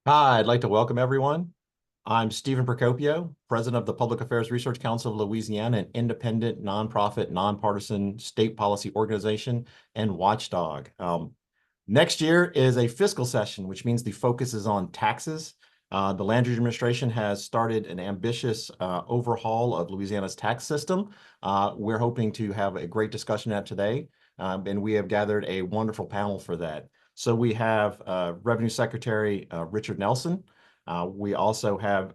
Hi, I'd like to welcome everyone. I'm Stephen Procopio, President of the Public Affairs Research Council of Louisiana, an independent, nonprofit, nonpartisan state policy organization and watchdog. Next year is a fiscal session, which means the focus is on taxes. The Landry administration has started an ambitious overhaul of Louisiana's tax system. We're hoping to have a great discussion at today, and we have gathered a wonderful panel for that. So we have Revenue Secretary Richard Nelson. We also have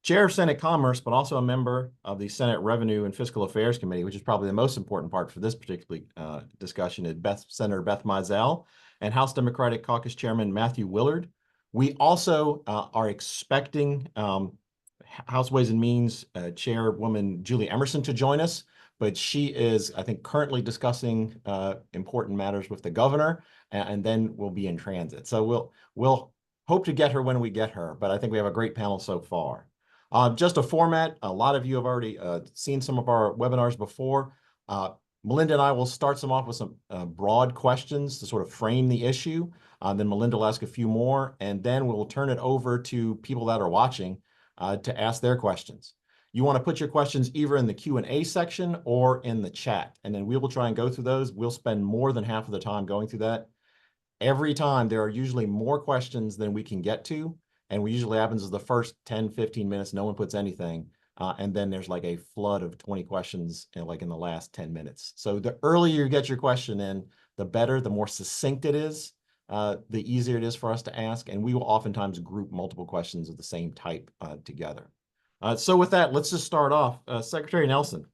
Chair of Senate Commerce, but also a member of the Senate Revenue and Fiscal Affairs Committee, which is probably the most important part for this particular discussion, is Senator Beth Mizell, and House Democratic Caucus Chairman Matthew Willard. We also are expecting House Ways and Means Chairwoman Julie Emerson to join us, but she is, I think, currently discussing important matters with the governor, and then we'll be in transit. So we'll hope to get her when we get her, but I think we have a great panel so far. Just a format. A lot of you have already seen some of our webinars before. Melinda and I will start some off with some broad questions to sort of frame the issue. Then Melinda will ask a few more, and then we'll turn it over to people that are watching to ask their questions. You want to put your questions either in the Q&A section or in the chat, and then we will try and go through those. We'll spend more than half of the time going through that. Every time there are usually more questions than we can get to, and what usually happens is the first 10, 15 minutes, no one puts anything, and then there's like a flood of 20 questions in the last 10 minutes. So the earlier you get your question in, the better, the more succinct it is, the easier it is for us to ask, and we will oftentimes group multiple questions of the same type together. So with that, let's just start off. Secretary Nelson,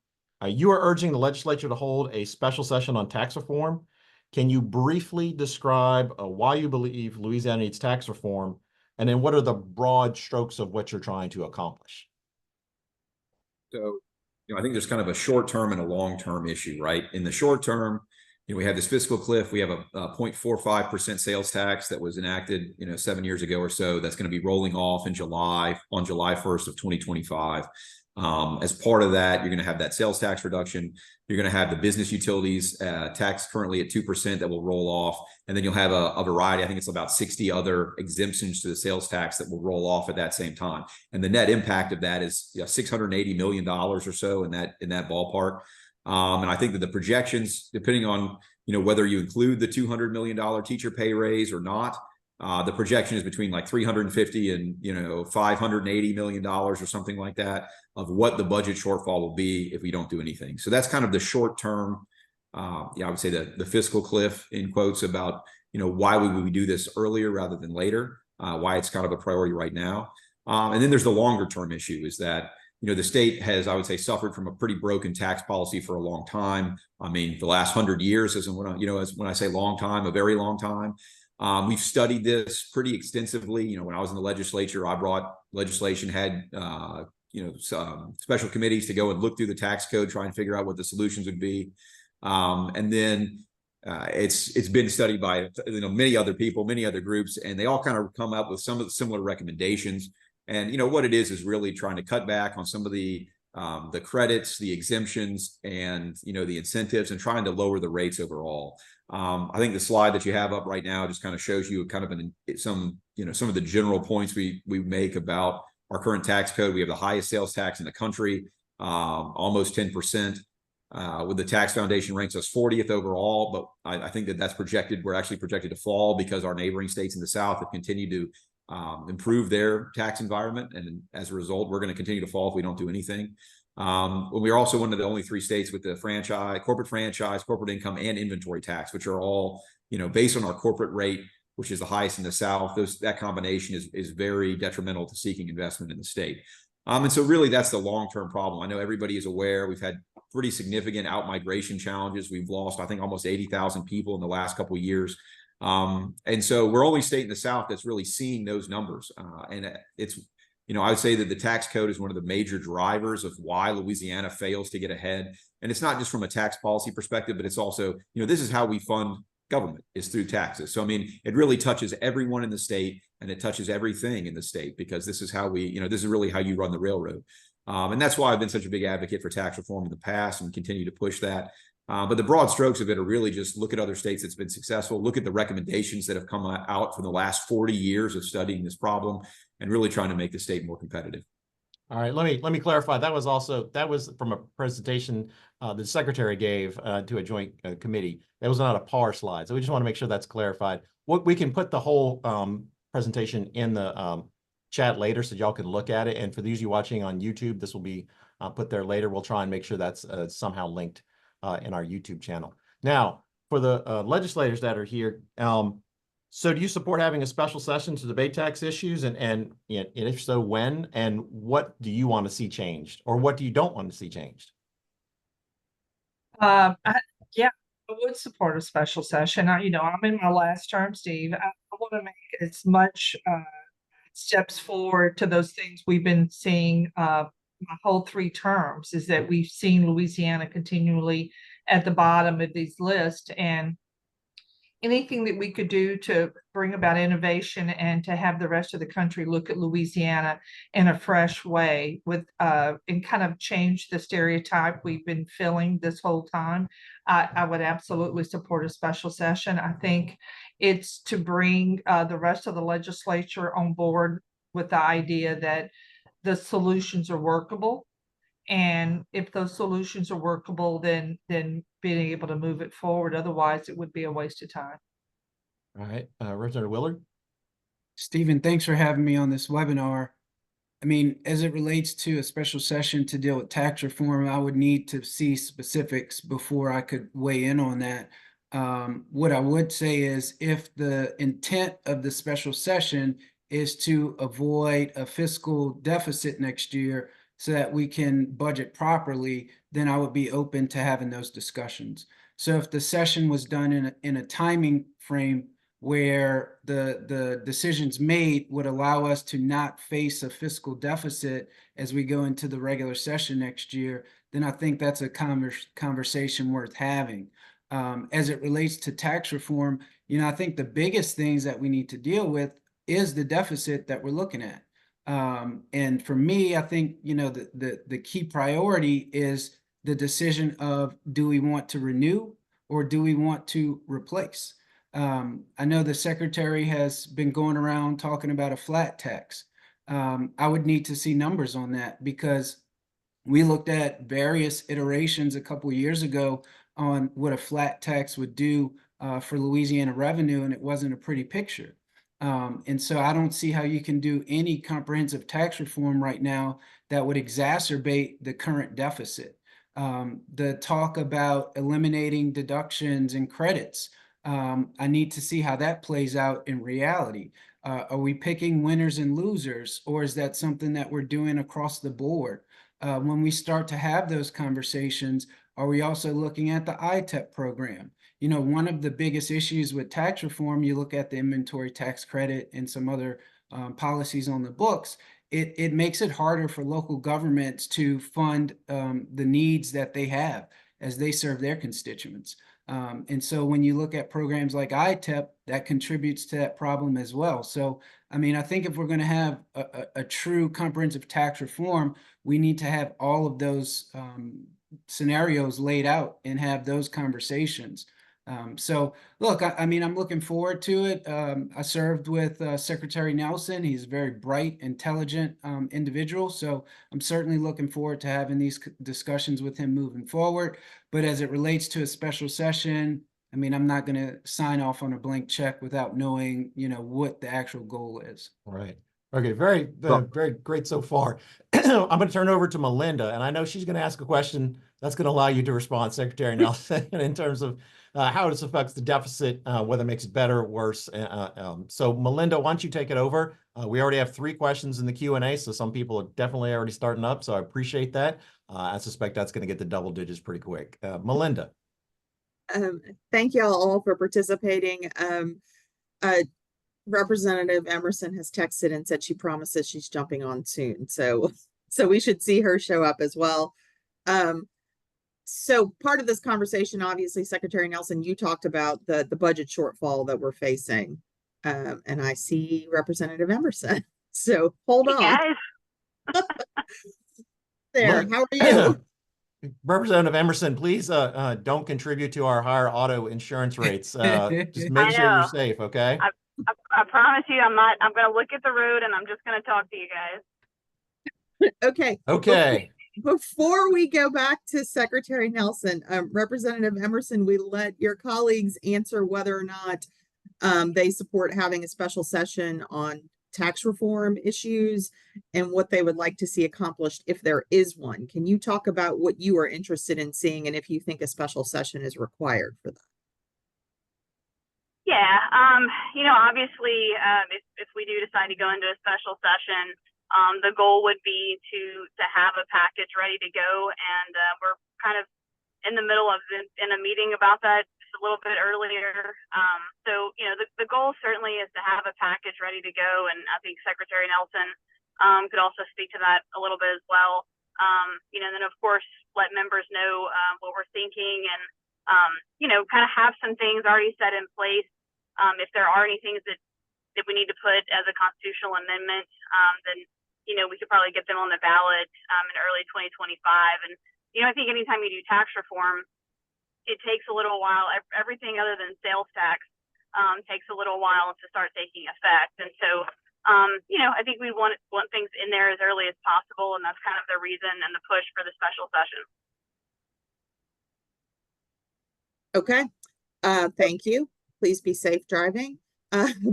you are urging the legislature to hold a special session on tax reform. Can you briefly describe why you believe Louisiana needs tax reform, and then what are the broad strokes of what you're trying to accomplish? So, I think there's kind of a short-term and a long-term issue, right? In the short term, we have this fiscal cliff. We have a 0.45% sales tax that was enacted, 7 years ago or so. That's going to be rolling off on July 1st of 2025. As part of that, you're going to have that sales tax reduction. You're going to have the business utilities tax currently at 2% that will roll off. And then you'll have a variety, I think it's about 60 other exemptions to the sales tax that will roll off at that same time. And the net impact of that is $680 million or so in that ballpark. And I think that the projections, depending on whether you include the $200 million teacher pay raise or not, the projection is between like 350 and $580 million or something like that of what the budget shortfall will be if we don't do anything. So that's kind of the short term. I would say the fiscal cliff in quotes about why would we do this earlier rather than later, why it's kind of a priority right now. And then there's the longer term issue is that the state has, I would say, suffered from a pretty broken tax policy for a long time. I mean, the last 100 years isn't when I say long time, a very long time. We've studied this pretty extensively. When I was in the legislature, I brought legislation, had some special committees to go and look through the tax code, try and figure out what the solutions would be. And then it's been studied by many other people, many other groups, and they all kind of come up with some of the similar recommendations. And what it is really trying to cut back on some of the credits, the exemptions, and the incentives, and trying to lower the rates overall. I think the slide that you have up right now just kind of shows you kind of some of the general points we make about our current tax code. We have the highest sales tax in the country, almost 10%. With the Tax Foundation ranks us 40th overall, but I think that's projected. We're actually projected to fall because our neighboring states in the South have continued to improve their tax environment, and as a result, we're going to continue to fall if we don't do anything. We're also one of the only 3 states with the franchise, corporate income, and inventory tax, which are all based on our corporate rate, which is the highest in the South. That combination is very detrimental to seeking investment in the state. And so really that's the long-term problem. I know everybody is aware we've had pretty significant out-migration challenges. We've lost, I think, almost 80,000 people in the last couple of years. And so we're only state in the South that's really seeing those numbers. And it's, I would say that the tax code is one of the major drivers of why Louisiana fails to get ahead. And it's not just from a tax policy perspective, but it's also, this is how we fund government, is through taxes. So, I mean, it really touches everyone in the state, and it touches everything in the state, because this is how this is really how you run the railroad. And that's why I've been such a big advocate for tax reform in the past and continue to push that. But the broad strokes of it are really just look at other states that's been successful, look at the recommendations that have come out from the last 40 years of studying this problem, and really trying to make the state more competitive. All right, let me clarify. That was from a presentation the secretary gave to a joint committee. That was not a PAR slide, so we just want to make sure that's clarified. What we can put the whole presentation in the chat later, so y'all can look at it. And for those of you watching on YouTube, this will be put there later. We'll try and make sure that's somehow linked in our YouTube channel. Now, for the legislators that are here. So do you support having a special session to debate tax issues? And if so, when? And what do you want to see changed? Or what do you don't want to see changed? Yeah, I would support a special session. I'm in my last term, Steve. I want to make as much steps forward to those things we've been seeing my whole 3 terms, is that we've seen Louisiana continually at the bottom of these lists, and anything that we could do to bring about innovation and to have the rest of the country look at Louisiana in a fresh way with and kind of change the stereotype we've been filling this whole time, I would absolutely support a special session. I think it's to bring the rest of the legislature on board with the idea that the solutions are workable. And if those solutions are workable, then being able to move it forward. Otherwise, it would be a waste of time. All right, Representative Willard. Stephen, thanks for having me on this webinar. I mean, as it relates to a special session to deal with tax reform, I would need to see specifics before I could weigh in on that. What I would say is, if the intent of the special session is to avoid a fiscal deficit next year so that we can budget properly, then I would be open to having those discussions. So if the session was done in a timing frame where the decisions made would allow us to not face a fiscal deficit as we go into the regular session next year, then I think that's a conversation worth having. As it relates to tax reform, I think the biggest things that we need to deal with is the deficit that we're looking at. And for me, I think, the key priority is the decision of, do we want to renew or do we want to replace? I know the secretary has been going around talking about a flat tax. I would need to see numbers on that, because we looked at various iterations a couple of years ago on what a flat tax would do for Louisiana revenue, and it wasn't a pretty picture. And so I don't see how you can do any comprehensive tax reform right now that would exacerbate the current deficit. The talk about eliminating deductions and credits, I need to see how that plays out in reality. Are we picking winners and losers, or is that something that we're doing across the board? When we start to have those conversations, are we also looking at the ITEP program? One of the biggest issues with tax reform, you look at the inventory tax credit and some other policies on the books, it makes it harder for local governments to fund the needs that they have as they serve their constituents. And so when you look at programs like ITEP, that contributes to that problem as well. So, I mean, I think if we're going to have a true comprehensive tax reform, we need to have all of those scenarios laid out and have those conversations. So look, I mean, I'm looking forward to it. I served with Secretary Nelson. He's a very bright, intelligent individual. So I'm certainly looking forward to having these discussions with him moving forward. But as it relates to a special session, I mean, I'm not going to sign off on a blank check without knowing, what the actual goal is. All right. Okay, very great so far. I'm going to turn over to Melinda, and I know she's going to ask a question that's going to allow you to respond, Secretary Nelson, in terms of how this affects the deficit, whether it makes it better or worse. So Melinda, why don't you take it over? We already have 3 questions in the Q&A, so some people are definitely already starting up, so I appreciate that. I suspect that's going to get to double digits pretty quick. Melinda. Thank you all for participating. Representative Emerson has texted and said she promises she's jumping on soon. So we should see her show up as well. So part of this conversation, obviously, Secretary Nelson, you talked about the budget shortfall that we're facing. And I see Representative Emerson. So hold on. Hey guys. There, how are you? Representative Emerson, please don't contribute to our higher auto insurance rates. Just make I sure you're know. safe, okay? I promise you, I'm not. I'm going to look at the road and I'm just going to talk to you guys. Okay. Okay. Before we go back to Secretary Nelson, Representative Emerson, we let your colleagues answer whether or not they support having a special session on tax reform issues and what they would like to see accomplished if there is one. Can you talk about what you are interested in seeing and if you think a special session is required for that? Yeah. Obviously, if we do decide to go into a special session, the goal would be to have a package ready to go, and we're kind of in the middle of in a meeting about that just a little bit earlier. So the goal certainly is to have a package ready to go, and I think Secretary Nelson could also speak to that a little bit as well. And then of course let members know what we're thinking, and kind of have some things already set in place. If there are any things that we need to put as a constitutional amendment, then we could probably get them on the ballot in early 2025. And I think anytime you do tax reform, it takes a little while. Everything other than sales tax takes a little while to start taking effect. And so, I think we want things in there as early as possible, and that's kind of the reason and the push for the special session. Okay. Thank you. Please be safe driving.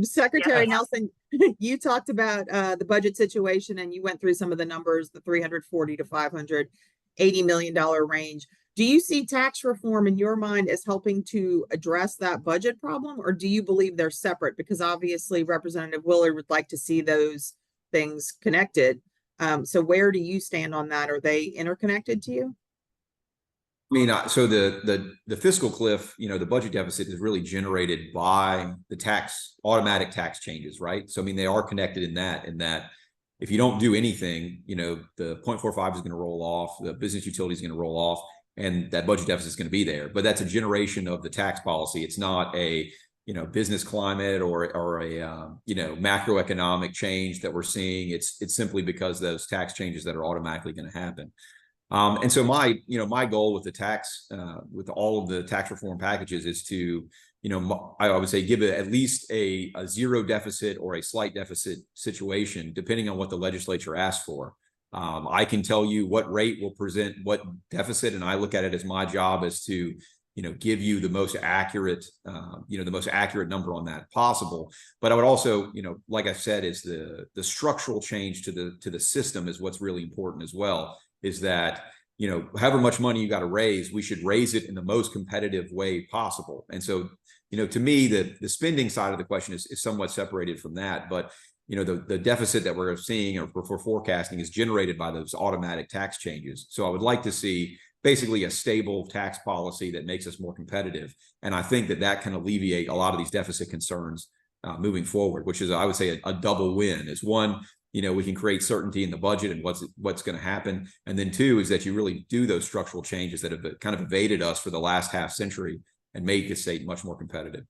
Secretary Nelson, you talked about the budget situation and you went through some of the numbers, the $340 to $580 million range. Do you see tax reform in your mind as helping to address that budget problem, or do you believe they're separate? Because obviously Representative Willard would like to see those things connected. So where do you stand on that? Are they interconnected to you? I mean, so the fiscal cliff, the budget deficit is really generated by the automatic tax changes, right? So, I mean, they are connected in that if you don't do anything, the 0.45 is going to roll off, the business utility is going to roll off, and that budget deficit is going to be there. But that's a generation of the tax policy. It's not a, business climate or a, macroeconomic change that we're seeing. It's simply because those tax changes that are automatically going to happen. And so my goal with with all of the tax reform packages is to, I would say give it at least a zero deficit or a slight deficit situation, depending on what the legislature asks for. I can tell you what rate will present what deficit, and I look at it as my job is to, give you the most accurate, number on that possible. But I would also, like I said, is the structural change to the system is what's really important as well. Is that, however much money you got to raise, we should raise it in the most competitive way possible. And so, to me, the spending side of the question is somewhat separated from that. But, the deficit that we're seeing or we're forecasting is generated by those automatic tax changes. So I would like to see basically a stable tax policy that makes us more competitive. And I think that can alleviate a lot of these deficit concerns moving forward, which is, I would say, a double win. Is one, we can create certainty in the budget and what's going to happen. And then two is that you really do those structural changes that have kind of evaded us for the last half century and made the state much more competitive.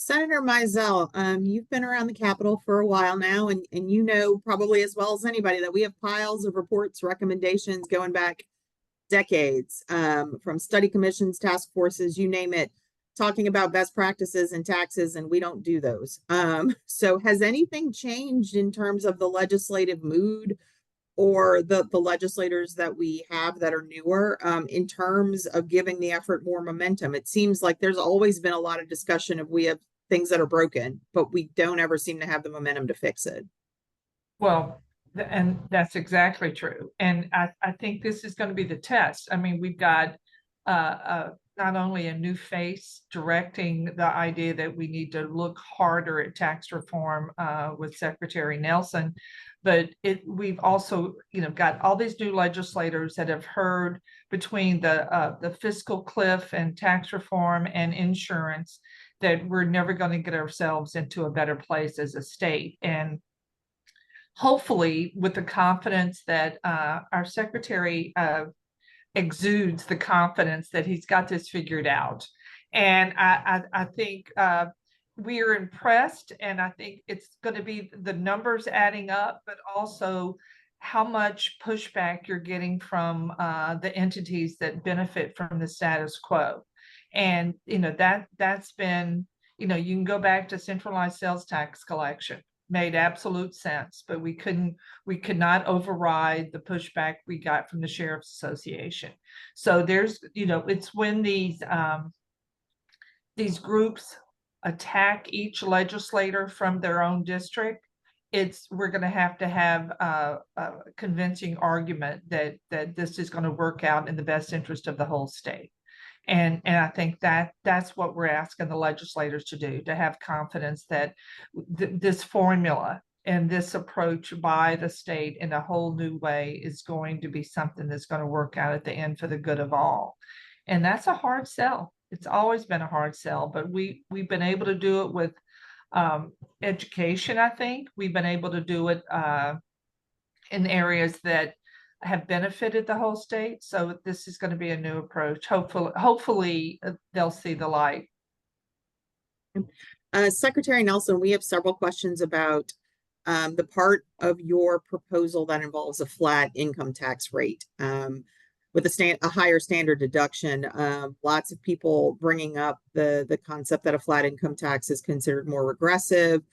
Senator Mizell, you've been around the Capitol for a while now, and you know probably as well as anybody that we have piles of reports, recommendations going back decades, from study commissions, task forces, you name it, talking about best practices and taxes, and we don't do those. So has anything changed in terms of the legislative mood or the legislators that we have that are newer, in terms of giving the effort more momentum? It seems like there's always been a lot of discussion of we have things that are broken, but we don't ever seem to have the momentum to fix it. Well, and that's exactly true. And I think this is going to be the test. I mean, we've got not only a new face directing the idea that we need to look harder at tax reform with Secretary Nelson, but we've also, got all these new legislators that have heard between the fiscal cliff and tax reform and insurance that we're never going to get ourselves into a better place as a state. And hopefully with the confidence that our secretary exudes, the confidence that he's got this figured out. And I think we are impressed, and I think it's going to be the numbers adding up, but also how much pushback you're getting from the entities that benefit from the status quo. And, that's been, you can go back to centralized sales tax collection, made absolute sense, but we could not override the pushback we got from the Sheriff's Association. So there's, it's when these groups attack each legislator from their own district, we're going to have a convincing argument that this is going to work out in the best interest of the whole state. And I think that's what we're asking the legislators to do, to have confidence that this formula and this approach by the state in a whole new way is going to be something that's going to work out at the end for the good of all. And that's a hard sell. It's always been a hard sell, but we've been able to do it with education. I think we've been able to do it in areas that have benefited the whole state. So this is going to be a new approach. Hopefully they'll see the light. Secretary Nelson, we have several questions about the part of your proposal that involves a flat income tax rate with a higher standard deduction. Lots of people bringing up the concept that a flat income tax is considered more regressive,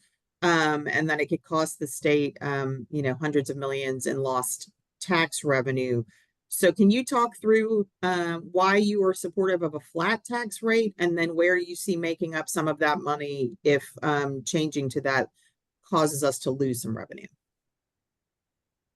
and that it could cost the state, hundreds of millions in lost tax revenue. So can you talk through why you are supportive of a flat tax rate, and then where you see making up some of that money if changing to that causes us to lose some revenue?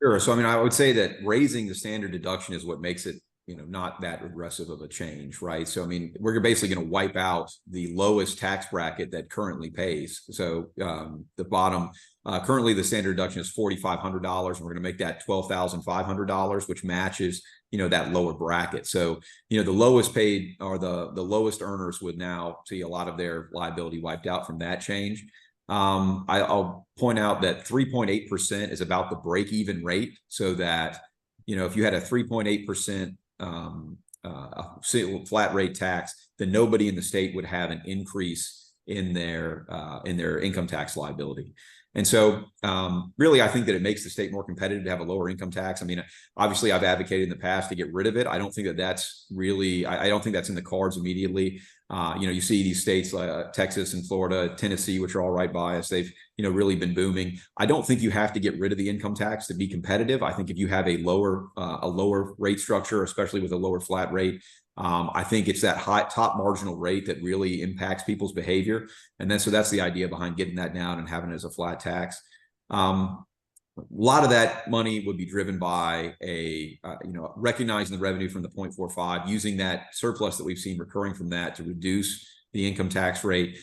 Sure. So, I would say that raising the standard deduction is what makes it, not that aggressive of a change, right? So, we're basically going to wipe out the lowest tax bracket that currently pays. So, the bottom, currently the standard deduction is $4,500, and we're going to make that $12,500, which matches, that lower bracket. So, the lowest paid or the lowest earners would now see a lot of their liability wiped out from that change. I'll point out that 3.8% is about the break-even rate, so that, if you had a 3.8% flat rate tax, then nobody in the state would have an increase in their income tax liability. And so really, I think that it makes the state more competitive to have a lower income tax. Obviously, I've advocated in the past to get rid of it. I don't think that that's really, I don't think that's in the cards immediately. You see these states like Texas and Florida, Tennessee, which are all right by us. They've, really been booming. I don't think you have to get rid of the income tax to be competitive. I think if you have a lower rate structure, especially with a lower flat rate, I think it's that high top marginal rate that really impacts people's behavior. And then, so that's the idea behind getting that down and having it as a flat tax. A lot of that money would be driven by recognizing the revenue from the 0.45, using that surplus that we've seen recurring from that to reduce the income tax rate,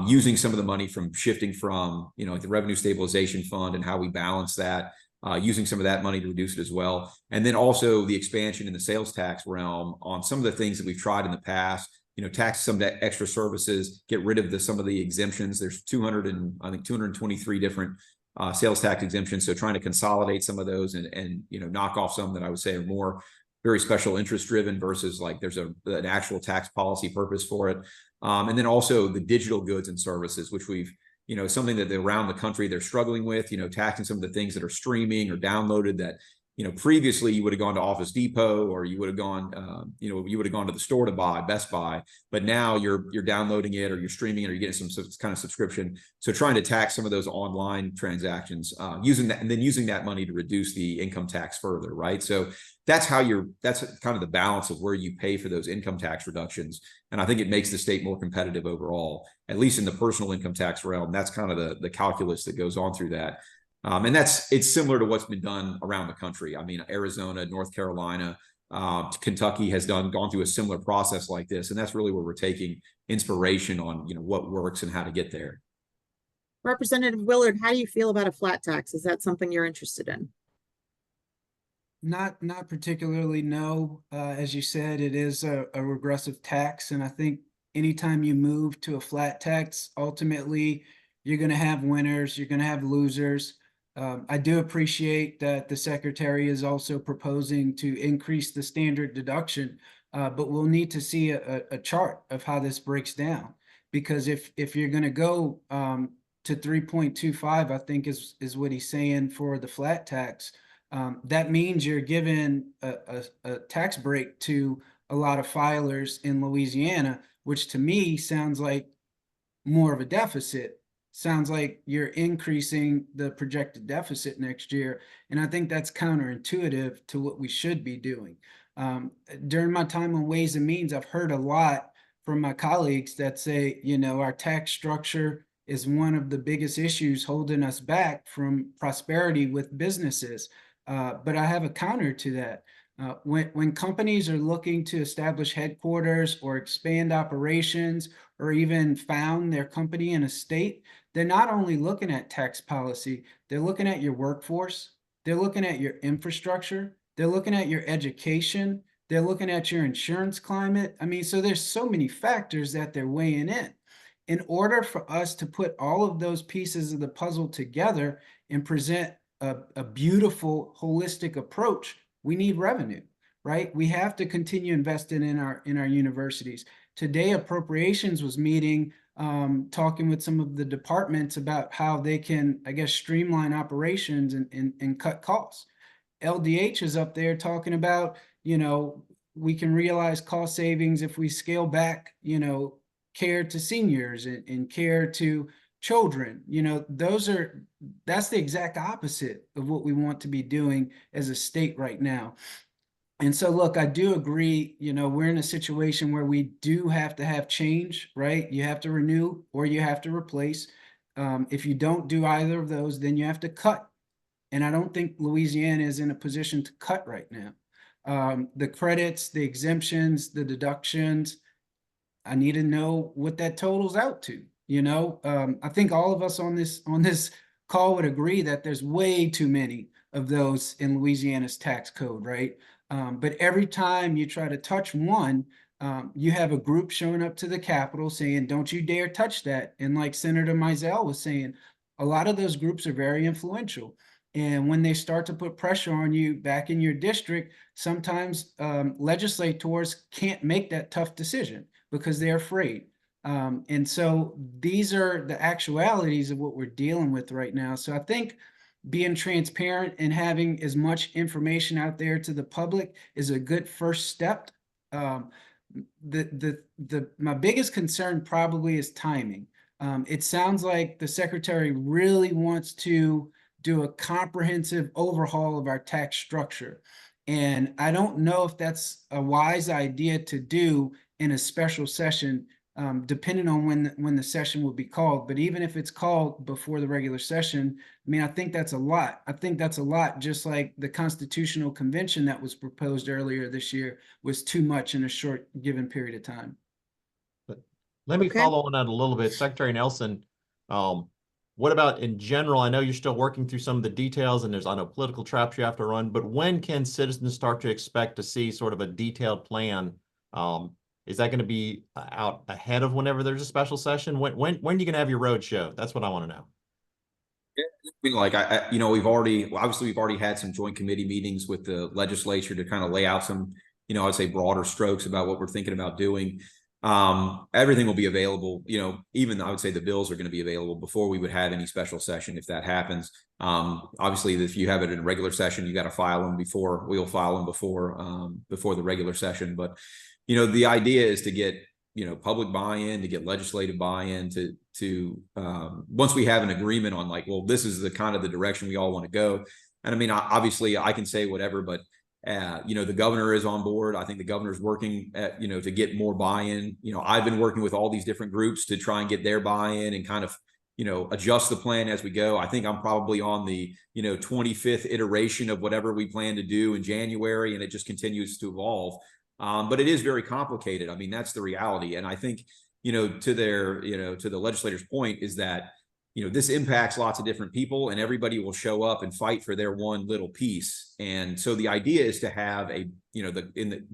using some of the money from shifting from, like the revenue stabilization fund and how we balance that, using some of that money to reduce it as well. And then also the expansion in the sales tax realm on some of the things that we've tried in the past, tax some of that extra services, get rid of some of the exemptions. There's 223 different sales tax exemptions. So trying to consolidate some of those and knock off some that I would say are more very special interest driven versus like there's an actual tax policy purpose for it. And then also the digital goods and services, which we've, something that around the country they're struggling with, taxing some of the things that are streaming or downloaded that, previously you would have gone to Office Depot or you would have gone, you would have gone to the store to buy, Best Buy, but now you're downloading it or you're streaming it or you're getting some kind of subscription. So trying to tax some of those online transactions, using that, and then using that money to reduce the income tax further, right? So that's kind of the balance of where you pay for those income tax reductions. And I think it makes the state more competitive overall, at least in the personal income tax realm. That's kind of the calculus that goes on through that. And it's similar to what's been done around the country. Arizona, North Carolina, Kentucky has gone through a similar process like this. And that's really where we're taking inspiration on, what works and how to get there. Representative Willard, how do you feel about a flat tax? Is that something you're interested in? Not particularly, no. As you said, it is a regressive tax. And I think anytime you move to a flat tax, ultimately, you're going to have winners, you're going to have losers. I do appreciate that the secretary is also proposing to increase the standard deduction, but we'll need to see a chart of how this breaks down. Because if you're going to go to 3.25, I think is what he's saying for the flat tax, that means you're giving a tax break to a lot of filers in Louisiana, which to me sounds like more of a deficit. Sounds like you're increasing the projected deficit next year. And I think that's counterintuitive to what we should be doing. During my time on Ways and Means, I've heard a lot from my colleagues that say, you know, our tax structure is one of the biggest issues holding us back from prosperity with businesses. But I have a counter to that. When companies are looking to establish headquarters or expand operations or even found their company in a state, they're not only looking at tax policy, they're looking at your workforce, they're looking at your infrastructure, they're looking at your education, they're looking at your insurance climate. I mean, so there's so many factors that they're weighing in. In order for us to put all of those pieces of the puzzle together and present a beautiful, holistic approach, we need revenue, right? We have to continue investing in our universities. Today, appropriations was meeting, talking with some of the departments about how they can, I guess, streamline operations and cut costs. LDH is up there talking about, you know, we can realize cost savings if we scale back, you know, care to seniors and care to children. You know, that's the exact opposite of what we want to be doing as a state right now. And so, look, I do agree, you know, we're in a situation where we do have to have change, right? You have to renew or you have to replace. If you don't do either of those, then you have to cut. And I don't think Louisiana is in a position to cut right now. The credits, the exemptions, the deductions, I need to know what that totals out to. You know, I think all of us on this call would agree that there's way too many of those in Louisiana's tax code, right? But every time you try to touch one, you have a group showing up to the Capitol saying, don't you dare touch that. And like Senator Mizell was saying, a lot of those groups are very influential. And when they start to put pressure on you back in your district, sometimes legislators can't make that tough decision because they're afraid. And so these are the actualities of what we're dealing with right now. So I think being transparent and having as much information out there to the public is a good first step. My biggest concern probably is timing. It sounds like the secretary really wants to do a comprehensive overhaul of our tax structure. And I don't know if that's a wise idea to do in a special session, depending on when the session will be called. But even if it's called before the regular session, I mean, I think that's a lot. I think that's a lot, just like the Constitutional Convention that was proposed earlier this year was too much in a short given period of time. But let me follow on that a little bit. Secretary Nelson, what about in general? I know you're still working through some of the details and there's, I know, political traps you have to run, but when can citizens start to expect to see sort of a detailed plan? Is that going to be out ahead of whenever there's a special session? When are you going to have your road show? That's what I want to know. I mean, like you know, we've already had some joint committee meetings with the legislature to kind of lay out some, you know, I'd say broader strokes about what we're thinking about doing. Everything will be available, you know, even I would say the bills are going to be available before we would have any special session if that happens. Obviously, if you have it in a regular session, you got to file them before, we'll file them before the regular session. But, you know, the idea is to get, you know, public buy-in, to get legislative buy-in, to once we have an agreement on like, well, this is the kind of the direction we all want to go. And I mean, obviously I can say whatever, but you know, the governor is on board. I think the governor's working at, you know, to get more buy-in. You know, I've been working with all these different groups to try and get their buy-in and kind of, you know, adjust the plan as we go. I think I'm probably on the, you know, 25th iteration of whatever we plan to do in January, and it just continues to evolve. But it is very complicated. I mean, that's the reality. And I think, you know, to the legislators' point is that, you know, this impacts lots of different people and everybody will show up and fight for their one little piece. And so the idea is to have a, you know,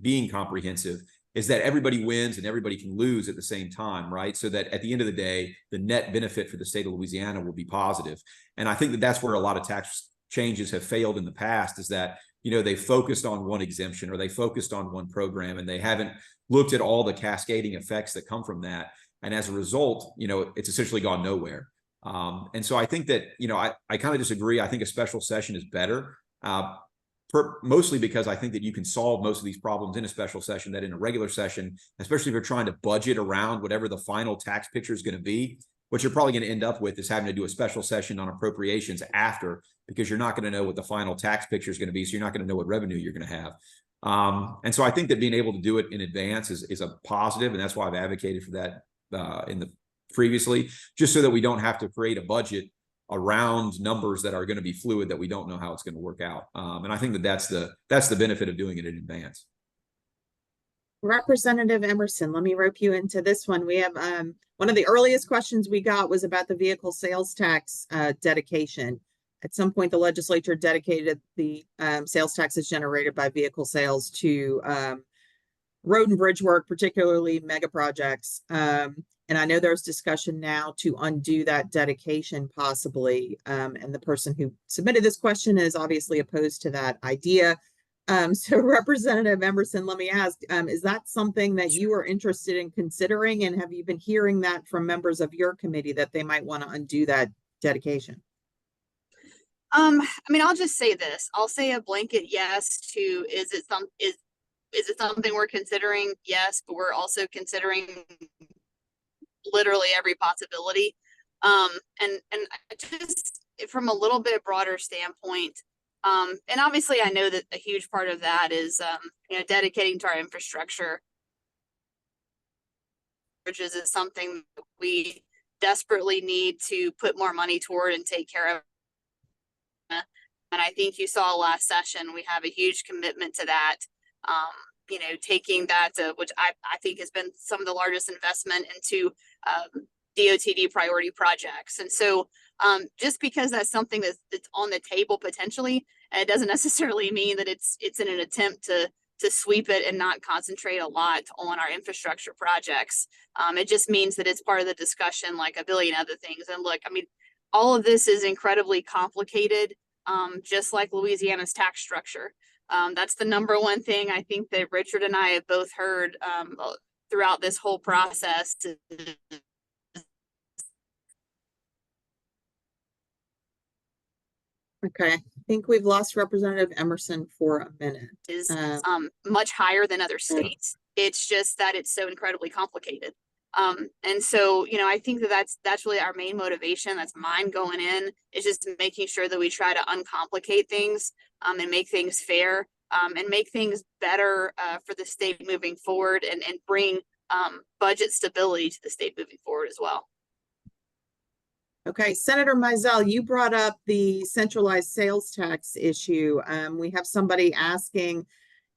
being comprehensive is that everybody wins and everybody can lose at the same time, right? So that at the end of the day, the net benefit for the state of Louisiana will be positive. And I think that that's where a lot of tax changes have failed in the past, is that, you know, they focused on one exemption or they focused on one program and they haven't looked at all the cascading effects that come from that. And as a result, you know, it's essentially gone nowhere. And so I think that, you know, I kind of disagree. I think a special session is better. mostly because I think that you can solve most of these problems in a special session, that in a regular session, especially if you're trying to budget around whatever the final tax picture is going to be, what you're probably going to end up with is having to do a special session on appropriations after, because you're not going to know what the final tax picture is going to be. So you're not going to know what revenue you're going to have. And so I think that being able to do it in advance is a positive. And that's why I've advocated for that previously, just so that we don't have to create a budget around numbers that are going to be fluid, that we don't know how it's going to work out. And I think that that's the benefit of doing it in advance. Representative Emerson, let me rope you into this one. We have one of the earliest questions we got was about the vehicle sales tax dedication. At some point, the legislature dedicated the sales taxes generated by vehicle sales to road and bridge work, particularly mega projects. And I know there's discussion now to undo that dedication possibly. And the person who submitted this question is obviously opposed to that idea. So Representative Emerson, let me ask, is that something that you are interested in considering? And have you been hearing that from members of your committee that they might want to undo that dedication? I mean, I'll just say this. I'll say a blanket yes to is it something we're considering? Yes, but we're also considering literally every possibility. And just from a little bit broader standpoint, and obviously I know that a huge part of that is dedicating to our infrastructure, which is something that we desperately need to put more money toward and take care of. And I think you saw last session, we have a huge commitment to that. Taking that, which I think has been some of the largest investment into DOTD priority projects. And so just because that's something that's on the table potentially, it doesn't necessarily mean that it's in an attempt to sweep it and not concentrate a lot on our infrastructure projects. It just means that it's part of the discussion, like a billion other things. And look, I mean, all of this is incredibly complicated, just like Louisiana's tax structure. That's the number one thing I think that Richard and I have both heard throughout this whole process. Okay, I think we've lost Representative Emerson for a minute. Is much higher than other states. It's just that it's so incredibly complicated. And so, I think that's really our main motivation. That's mine going in, is just making sure that we try to uncomplicate things and make things fair and make things better for the state moving forward and bring budget stability to the state moving forward as well. Okay, Senator Mizell, you brought up the centralized sales tax issue. We have somebody asking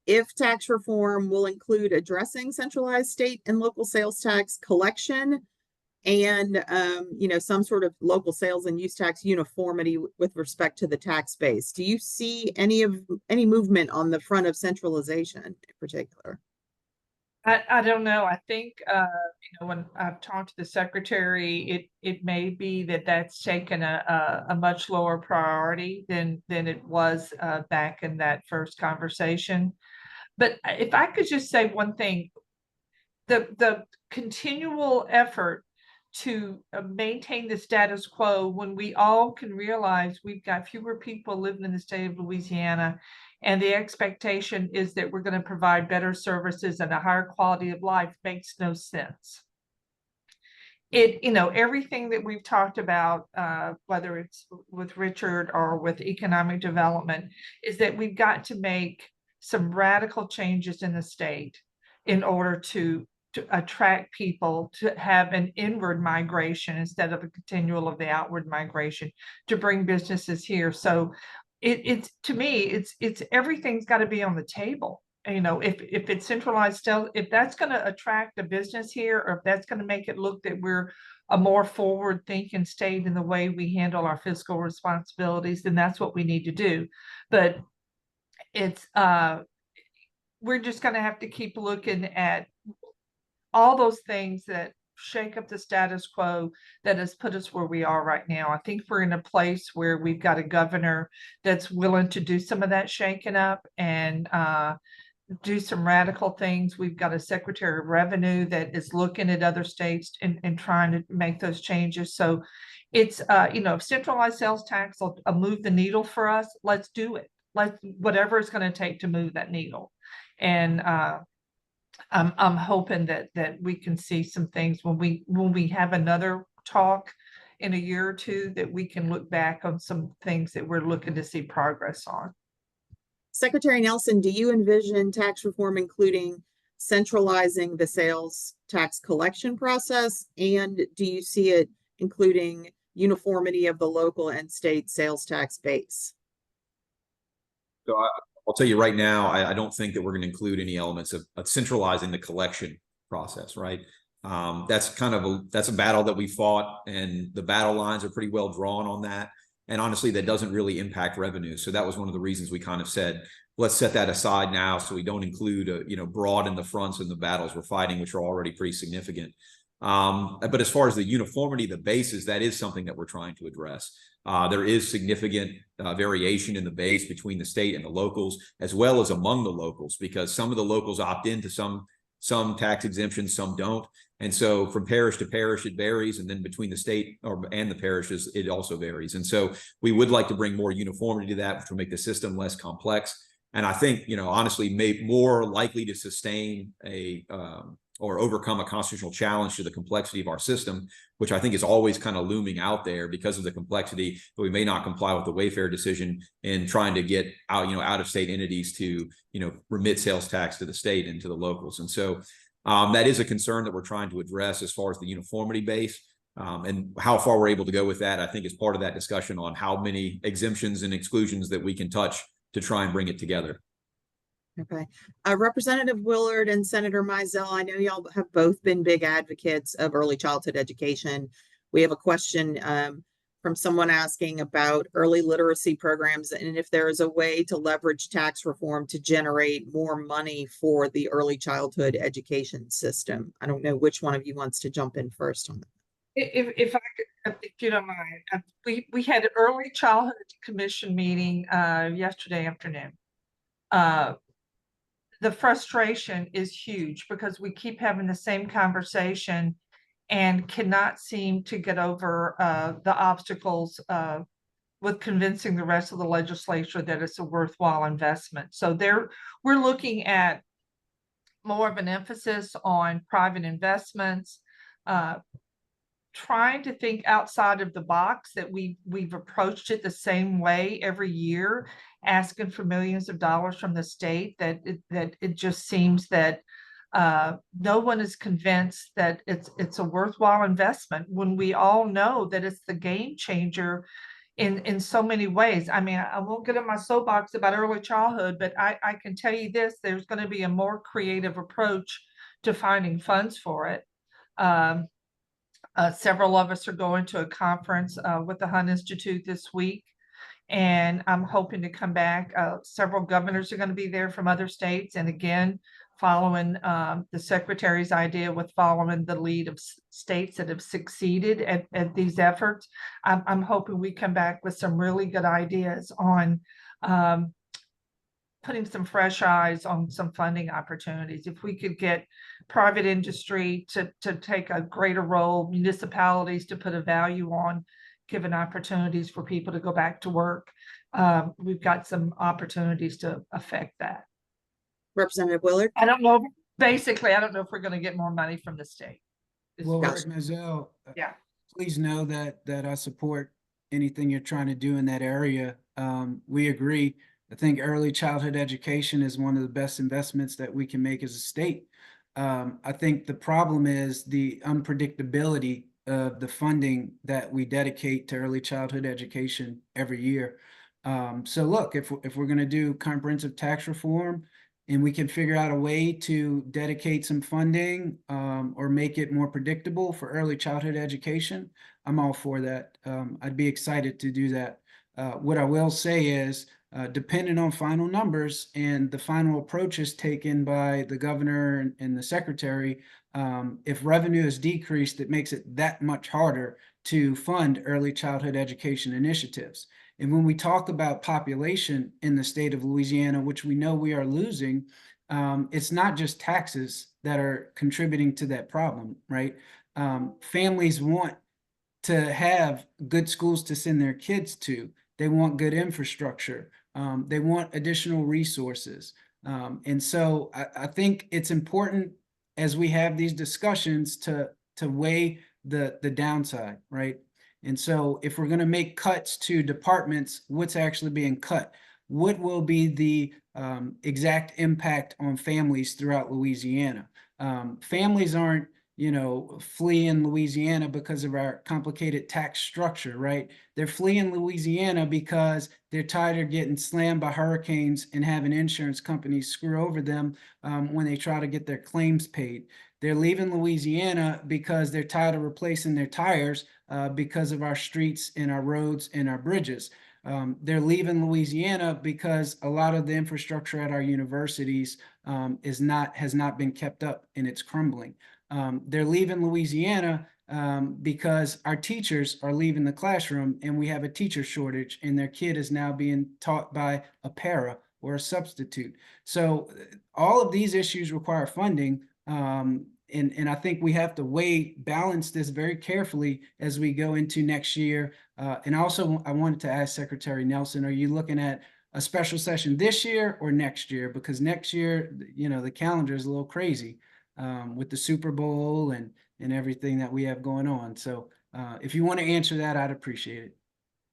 if tax reform will include addressing centralized state and local sales tax collection and, some sort of local sales and use tax uniformity with respect to the tax base. Do you see any movement on the front of centralization in particular? I don't know. I think, when I've talked to the secretary, it may be that that's taken a much lower priority than it was back in that first conversation. But if I could just say one thing, the continual effort to maintain the status quo when we all can realize we've got fewer people living in the state of Louisiana, and the expectation is that we're going to provide better services and a higher quality of life makes no sense. Everything that we've talked about, whether it's with Richard or with economic development, is that we've got to make some radical changes in the state in order to attract people, to have an inward migration instead of a continual of the outward migration, to bring businesses here. So it's to me, it's everything's got to be on the table. If it's centralized, if that's going to attract a business here, or if that's going to make it look that we're a more forward thinking state in the way we handle our fiscal responsibilities, then that's what we need to do. But it's we're just going to have to keep looking at all those things that shake up the status quo that has put us where we are right now. I think we're in a place where we've got a governor that's willing to do some of that shaking up and do some radical things. We've got a Secretary of Revenue that is looking at other states and trying to make those changes. So it's, if centralized sales tax will move the needle for us, let's do it. whatever it's going to take to move that needle. And I'm hoping that we can see some things when we have another talk in a year or two, that we can look back on some things that we're looking to see progress on. Secretary Nelson, do you envision tax reform including centralizing the sales tax collection process? And do you see it including uniformity of the local and state sales tax base? So I'll tell you right now, I don't think that we're going to include any elements of centralizing the collection process, right? That's kind of that's a battle that we fought, and the battle lines are pretty well drawn on that. And honestly, that doesn't really impact revenue. So that was one of the reasons we kind of said, let's set that aside now, so we don't include, broaden the fronts in the battles we're fighting, which are already pretty significant. But as far as the uniformity, the bases, that is something that we're trying to address. There is significant variation in the base between the state and the locals, as well as among the locals, because some of the locals opt into some tax exemptions, some don't. And so from parish to parish, it varies. And then between the state and the parishes, it also varies. And so we would like to bring more uniformity to that, which will make the system less complex. And I think, honestly, may more likely to sustain or overcome a constitutional challenge to the complexity of our system, which I think is always kind of looming out there because of the complexity, but we may not comply with the Wayfair decision in trying to get out of state entities to, remit sales tax to the state and to the locals. And so that is a concern that we're trying to address as far as the uniformity base. And how far we're able to go with that, I think, is part of that discussion on how many exemptions and exclusions that we can touch to try and bring it together. Okay. Representative Willard and Senator Mizell, I know y'all have both been big advocates of early childhood education. We have a question from someone asking about early literacy programs and if there is a way to leverage tax reform to generate more money for the early childhood education system. I don't know which one of you wants to jump in first on that. If I could, if you don't mind, we had an early childhood commission meeting yesterday afternoon. The frustration is huge because we keep having the same conversation and cannot seem to get over the obstacles with convincing the rest of the legislature that it's a worthwhile investment. So we're looking at more of an emphasis on private investments, trying to think outside of the box, that we've approached it the same way every year, asking for millions of dollars from the state, that it just seems that no one is convinced that it's a worthwhile investment when we all know that it's the game changer in so many ways. I mean, I won't get in my soapbox about early childhood, but I can tell you this, there's going to be a more creative approach to finding funds for it. Several of us are going to a conference with the Hunt Institute this week, and I'm hoping to come back. Several governors are going to be there from other states, and again, following the secretary's idea with following the lead of states that have succeeded at these efforts. I'm hoping we come back with some really good ideas on putting some fresh eyes on some funding opportunities. If we could get private industry to take a greater role, municipalities to put a value on given opportunities for people to go back to work, we've got some opportunities to affect that. Representative Willard? I don't know. Basically, I don't know if we're going to get more money from the state. Well, Mizell, Yeah. Please know that I support anything you're trying to do in that area. We agree. I think early childhood education is one of the best investments that we can make as a state. I think the problem is the unpredictability of the funding that we dedicate to early childhood education every year. So look, if we're going to do comprehensive tax reform and we can figure out a way to dedicate some funding or make it more predictable for early childhood education, I'm all for that. I'd be excited to do that. What I will say is, depending on final numbers and the final approaches taken by the governor and the secretary, if revenue is decreased, it makes it that much harder to fund early childhood education initiatives. And when we talk about population in the state of Louisiana, which we know we are losing, it's not just taxes that are contributing to that problem, right? Families want to have good schools to send their kids to. They want good infrastructure. They want additional resources. And so I think it's important as we have these discussions to weigh the downside, right? And so if we're going to make cuts to departments, what's actually being cut? What will be the exact impact on families throughout Louisiana? Families aren't, fleeing Louisiana because of our complicated tax structure, right? They're fleeing Louisiana because they're tired of getting slammed by hurricanes and having insurance companies screw over them when they try to get their claims paid. They're leaving Louisiana because they're tired of replacing their tires because of our streets and our roads and our bridges. They're leaving Louisiana because a lot of the infrastructure at our universities has not been kept up and it's crumbling. They're leaving Louisiana because our teachers are leaving the classroom and we have a teacher shortage and their kid is now being taught by a para or a substitute. So all of these issues require funding. And I think we have to balance this very carefully as we go into next year. And also, I wanted to ask Secretary Nelson, are you looking at a special session this year or next year? Because next year, the calendar is a little crazy with the Super Bowl and everything that we have going on. So if you want to answer that, I'd appreciate it.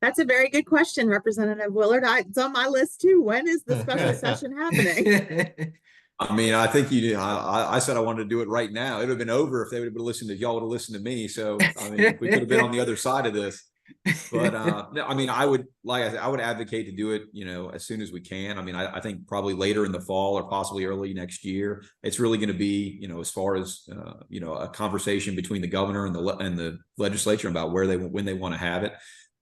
That's a very good question, Representative Willard. It's on my list too. When is the special session happening? I mean, I think you did. I said I wanted to do it right now. It would have been over if they would have been listening to y'all would have listened to me. So I mean, we could have been on the other side of this. But I mean, I would advocate to do it, as soon as we can. I mean, I think probably later in the fall or possibly early next year. It's really going to be, as far as a conversation between the governor and the legislature about when they want to have it.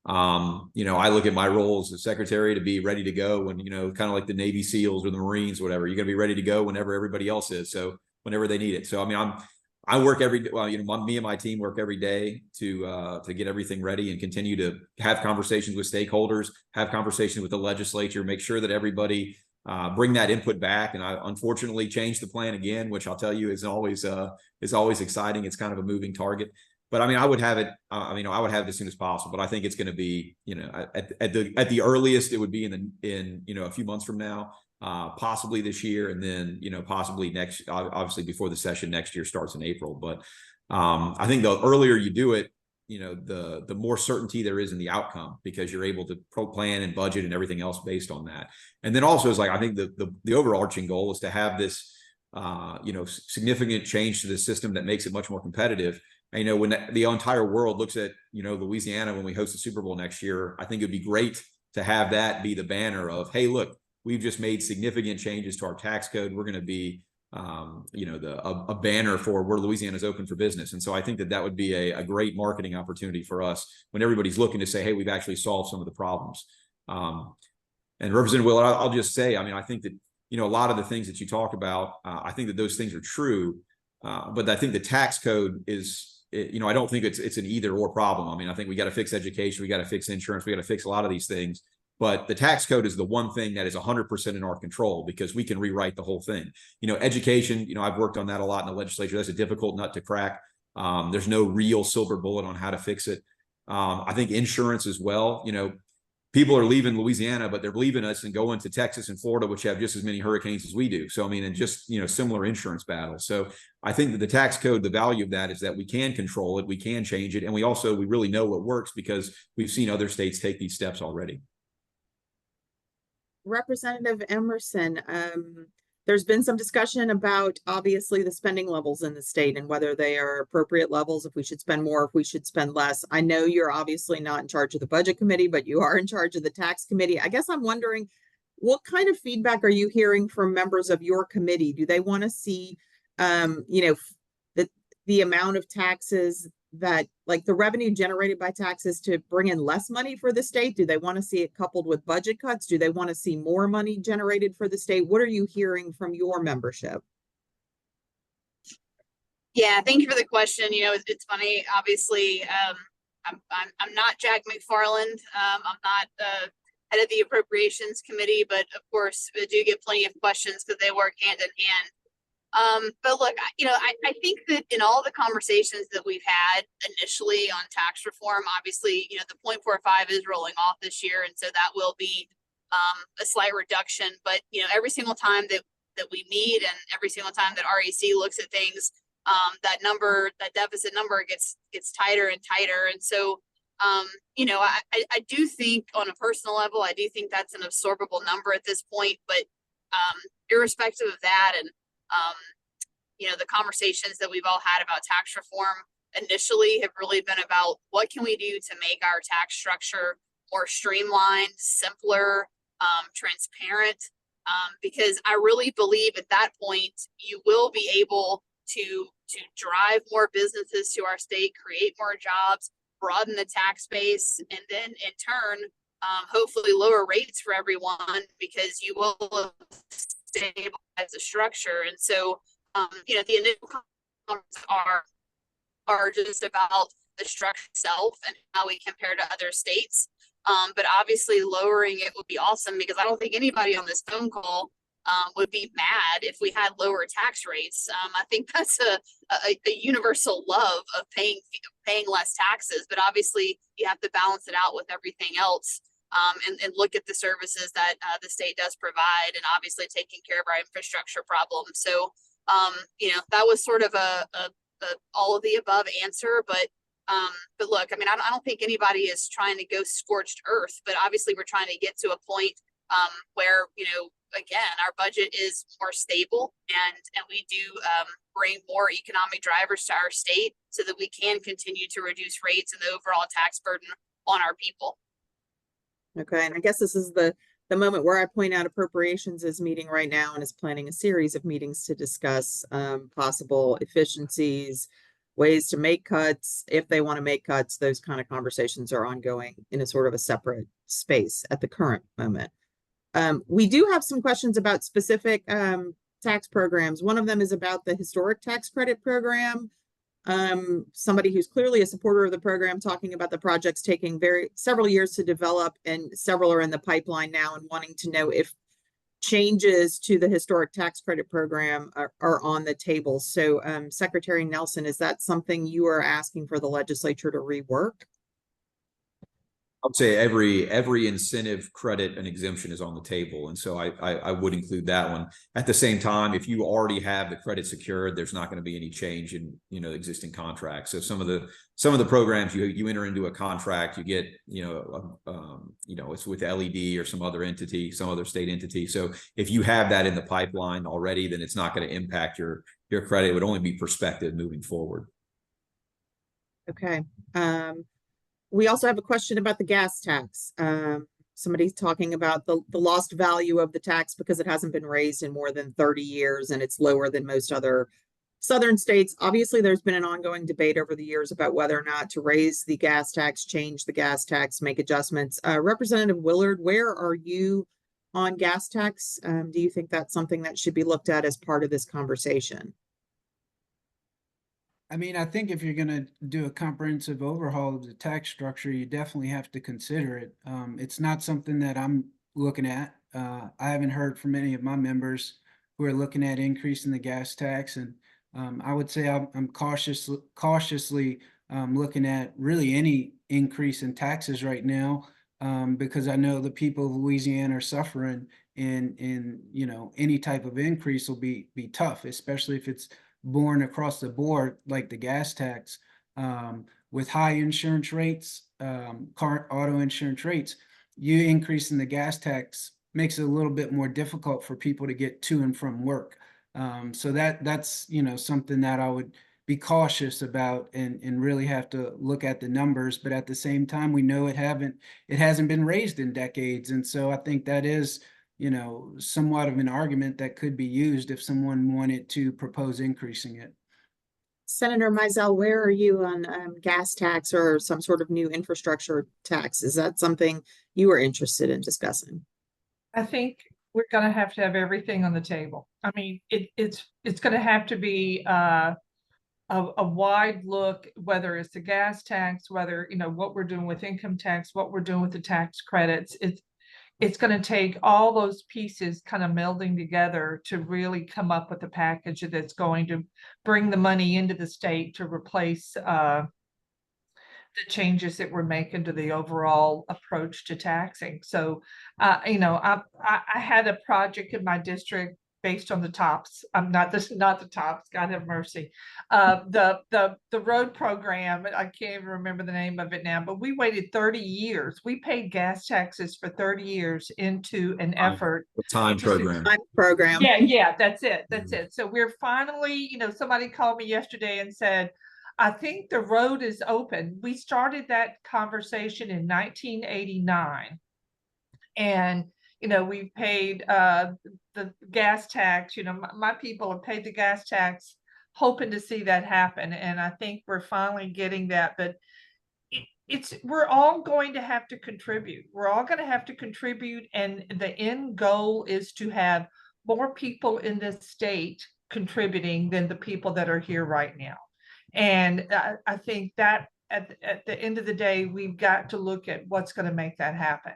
I look at my role as the secretary to be ready to go when, kind of like the Navy SEALs or the Marines, whatever. You're going to be ready to go whenever everybody else is. So whenever they need it. So, I mean, I work every day. Well, me and my team work every day to get everything ready and continue to have conversations with stakeholders, have conversations with the legislature, make sure that everybody bring that input back. And I unfortunately changed the plan again, which I'll tell you is always exciting. It's kind of a moving target. But I mean, I would have it. I would have it as soon as possible. But I think it's going to be, at the earliest, it would be in a few months from now, possibly this year, and then possibly next. Obviously, before the session next year starts in April. But I think the earlier you do it, the more certainty there is in the outcome because you're able to plan and budget and everything else based on that. And then also, it's like I think the overarching goal is to have this, significant change to the system that makes it much more competitive. And, when the entire world looks at, Louisiana, when we host the Super Bowl next year, I think it'd be great to have that be the banner of, hey, look, we've just made significant changes to our tax code. We're going to be, a banner for where Louisiana is open for business. And so I think that would be a great marketing opportunity for us when everybody's looking to say, hey, we've actually solved some of the problems. And Representative Willard, I'll just say, I mean, I think that, a lot of the things that you talk about, I think that those things are true. But I think the tax code is, I don't think it's an either or problem. I mean, I think we got to fix education, we got to fix insurance, we got to fix a lot of these things. But the tax code is the one thing that is 100% in our control because we can rewrite the whole thing. Education, I've worked on that a lot in the legislature. That's a difficult nut to crack. There's no real silver bullet on how to fix it. I think insurance as well. People are leaving Louisiana, but they're leaving us and going to Texas and Florida, which have just as many hurricanes as we do. So, I mean, and just, similar insurance battles. So I think that the tax code, the value of that is that we can control it, we can change it. And we really know what works because we've seen other states take these steps already. Representative Emerson, there's been some discussion about obviously the spending levels in the state and whether they are appropriate levels, if we should spend more, if we should spend less. I know you're obviously not in charge of the budget committee, but you are in charge of the tax committee. I guess I'm wondering, what kind of feedback are you hearing from members of your committee? Do they want to see, the amount of taxes that, like the revenue generated by taxes to bring in less money for the state? Do they want to see it coupled with budget cuts? Do they want to see more money generated for the state? What are you hearing from your membership? Yeah, thank you for the question. It's funny. Obviously, I'm not Jack McFarland. I'm not head of the appropriations committee, but of course, I do get plenty of questions because they work hand in hand. But look, I think that in all the conversations that we've had initially on tax reform, obviously, the 0.45 is rolling off this year. And so that will be a slight reduction. But, you know, every single time that we meet and every single time that REC looks at things, that deficit number gets tighter and tighter. And so, you know, I do think on a personal level, I do think that's an absorbable number at this point, but, irrespective of that, and, you know, the conversations that we've all had about tax reform initially have really been about what can we do to make our tax structure more streamlined, simpler, transparent, because I really believe at that point, you will be able to drive more businesses to our state, create more jobs, broaden the tax base, and then in turn, hopefully lower rates for everyone, because you will stabilize the structure. And so, you know, the initial comments are just about the structure itself and how we compare to other states. But obviously lowering it would be awesome, because I don't think anybody on this phone call would be mad if we had lower tax rates. I think that's a universal love of paying less taxes, but obviously you have to balance it out with everything else, and look at the services that the state does provide, and obviously taking care of our infrastructure problems. So, you know, that was sort of a all of the above answer, but look, I mean, I don't think anybody is trying to go scorched earth, but obviously we're trying to get to a point where, you know, again, our budget is more stable, and we do bring more economic drivers to our state so that we can continue to reduce rates and the overall tax burden on our people. Okay, and I guess this is the moment where I point out appropriations is meeting right now and is planning a series of meetings to discuss possible efficiencies, ways to make cuts, if they want to make cuts. Those kind of conversations are ongoing in a sort of a separate space at the current moment. We do have some questions about specific tax programs. One of them is about the historic tax credit program. Somebody who's clearly a supporter of the program talking about the projects taking several years to develop, and several are in the pipeline now, and wanting to know if changes to the historic tax credit program are on the table. So, Secretary Nelson, is that something you are asking for the legislature to rework? I would say every incentive, credit, and exemption is on the table, and so I would include that one. At the same time, if you already have the credit secured, there's not going to be any change in, you know, existing contracts. So some of the programs you enter into a contract, you get, you know, it's with LED or some other entity, some other state entity. So if you have that in the pipeline already, then it's not going to impact your credit. It would only be prospective moving forward. Okay. We also have a question about the gas tax. Somebody's talking about the lost value of the tax because it hasn't been raised in more than 30 years, and it's lower than most other southern states. Obviously, there's been an ongoing debate over the years about whether or not to raise the gas tax, change the gas tax, make adjustments. Representative Willard, where are you on gas tax? Do you think that's something that should be looked at as part of this conversation? I mean, I think if you're going to do a comprehensive overhaul of the tax structure, you definitely have to consider it. It's not something that I'm looking at. I haven't heard from any of my members who are looking at increasing the gas tax, and I would say I'm cautiously looking at really any increase in taxes right now, because I know the people of Louisiana are suffering, and you know, any type of increase will be tough, especially if it's borne across the board like the gas tax. With high insurance rates, car auto insurance rates, you increasing the gas tax makes it a little bit more difficult for people to get to and from work. So that's, you know, something that I would be cautious about, and really have to look at the numbers. But at the same time, we know it hasn't been raised in decades, and so I think that is, you know, somewhat of an argument that could be used if someone wanted to propose increasing it. Senator Mizell, where are you on gas tax or some sort of new infrastructure tax? Is that something you are interested in discussing? I think we're going to have everything on the table. I mean, it's going to have to be a wide look, whether it's the gas tax, whether, you know, what we're doing with income tax, what we're doing with the tax credits. It's going to take all those pieces kind of melding together to really come up with a package that's going to bring the money into the state to replace the changes that we're making to the overall approach to taxing. So, you know, I had a project in my district based on the tops. I'm not the tops. God have mercy. The road program. I can't even remember the name of it now. But we waited 30 years. We paid gas taxes for 30 years into an effort. The time program. Program. Yeah, that's it. That's it. So we're finally, you know, somebody called me yesterday and said, I think the road is open. We started that conversation in 1989. And, you know, we paid the gas tax, you know, my people have paid the gas tax, hoping to see that happen. And I think we're finally getting that. But we're all going to have to contribute. We're all going to have to contribute. And the end goal is to have more people in this state contributing than the people that are here right now. And I think that at the end of the day, we've got to look at what's going to make that happen.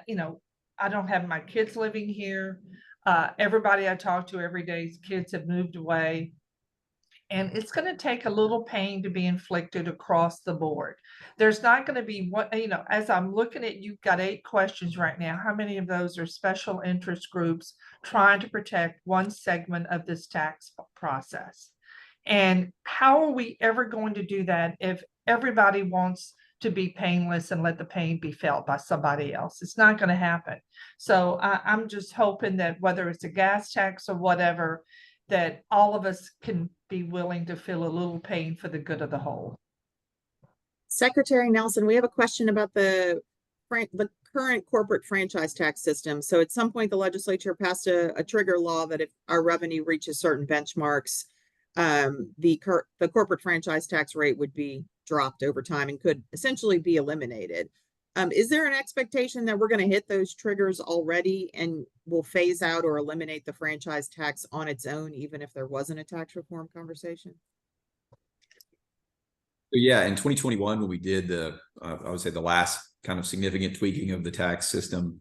You know, I don't have my kids living here. Everybody I talk to every day's kids have moved away. And it's going to take a little pain to be inflicted across the board. There's not going to be what, you know, as I'm looking at, you've got 8 questions right now. How many of those are special interest groups trying to protect one segment of this tax process? And how are we ever going to do that if everybody wants to be painless and let the pain be felt by somebody else? It's not going to happen. So I'm just hoping that whether it's a gas tax or whatever, that all of us can be willing to feel a little pain for the good of the whole. Secretary Nelson, we have a question about the current corporate franchise tax system. So at some point, the legislature passed a trigger law that if our revenue reaches certain benchmarks, the corporate franchise tax rate would be dropped over time and could essentially be eliminated. Is there an expectation that we're going to hit those triggers already and will phase out or eliminate the franchise tax on its own, even if there wasn't a tax reform conversation? Yeah, in 2021, when we did I would say the last kind of significant tweaking of the tax system,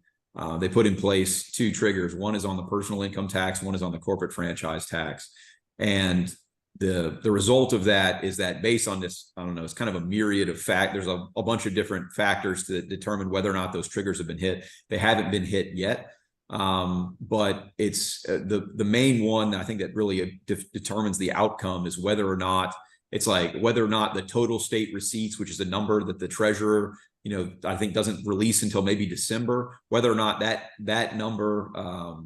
they put in place 2 triggers. One is on the personal income tax, one is on the corporate franchise tax. And the result of that is that based on this, I don't know, it's kind of a myriad of there's a bunch of different factors to determine whether or not those triggers have been hit. They haven't been hit yet. But it's the main one I think that really determines the outcome is whether or not the total state receipts, which is a number that the treasurer, you know, I think doesn't release until maybe December, whether or not that number a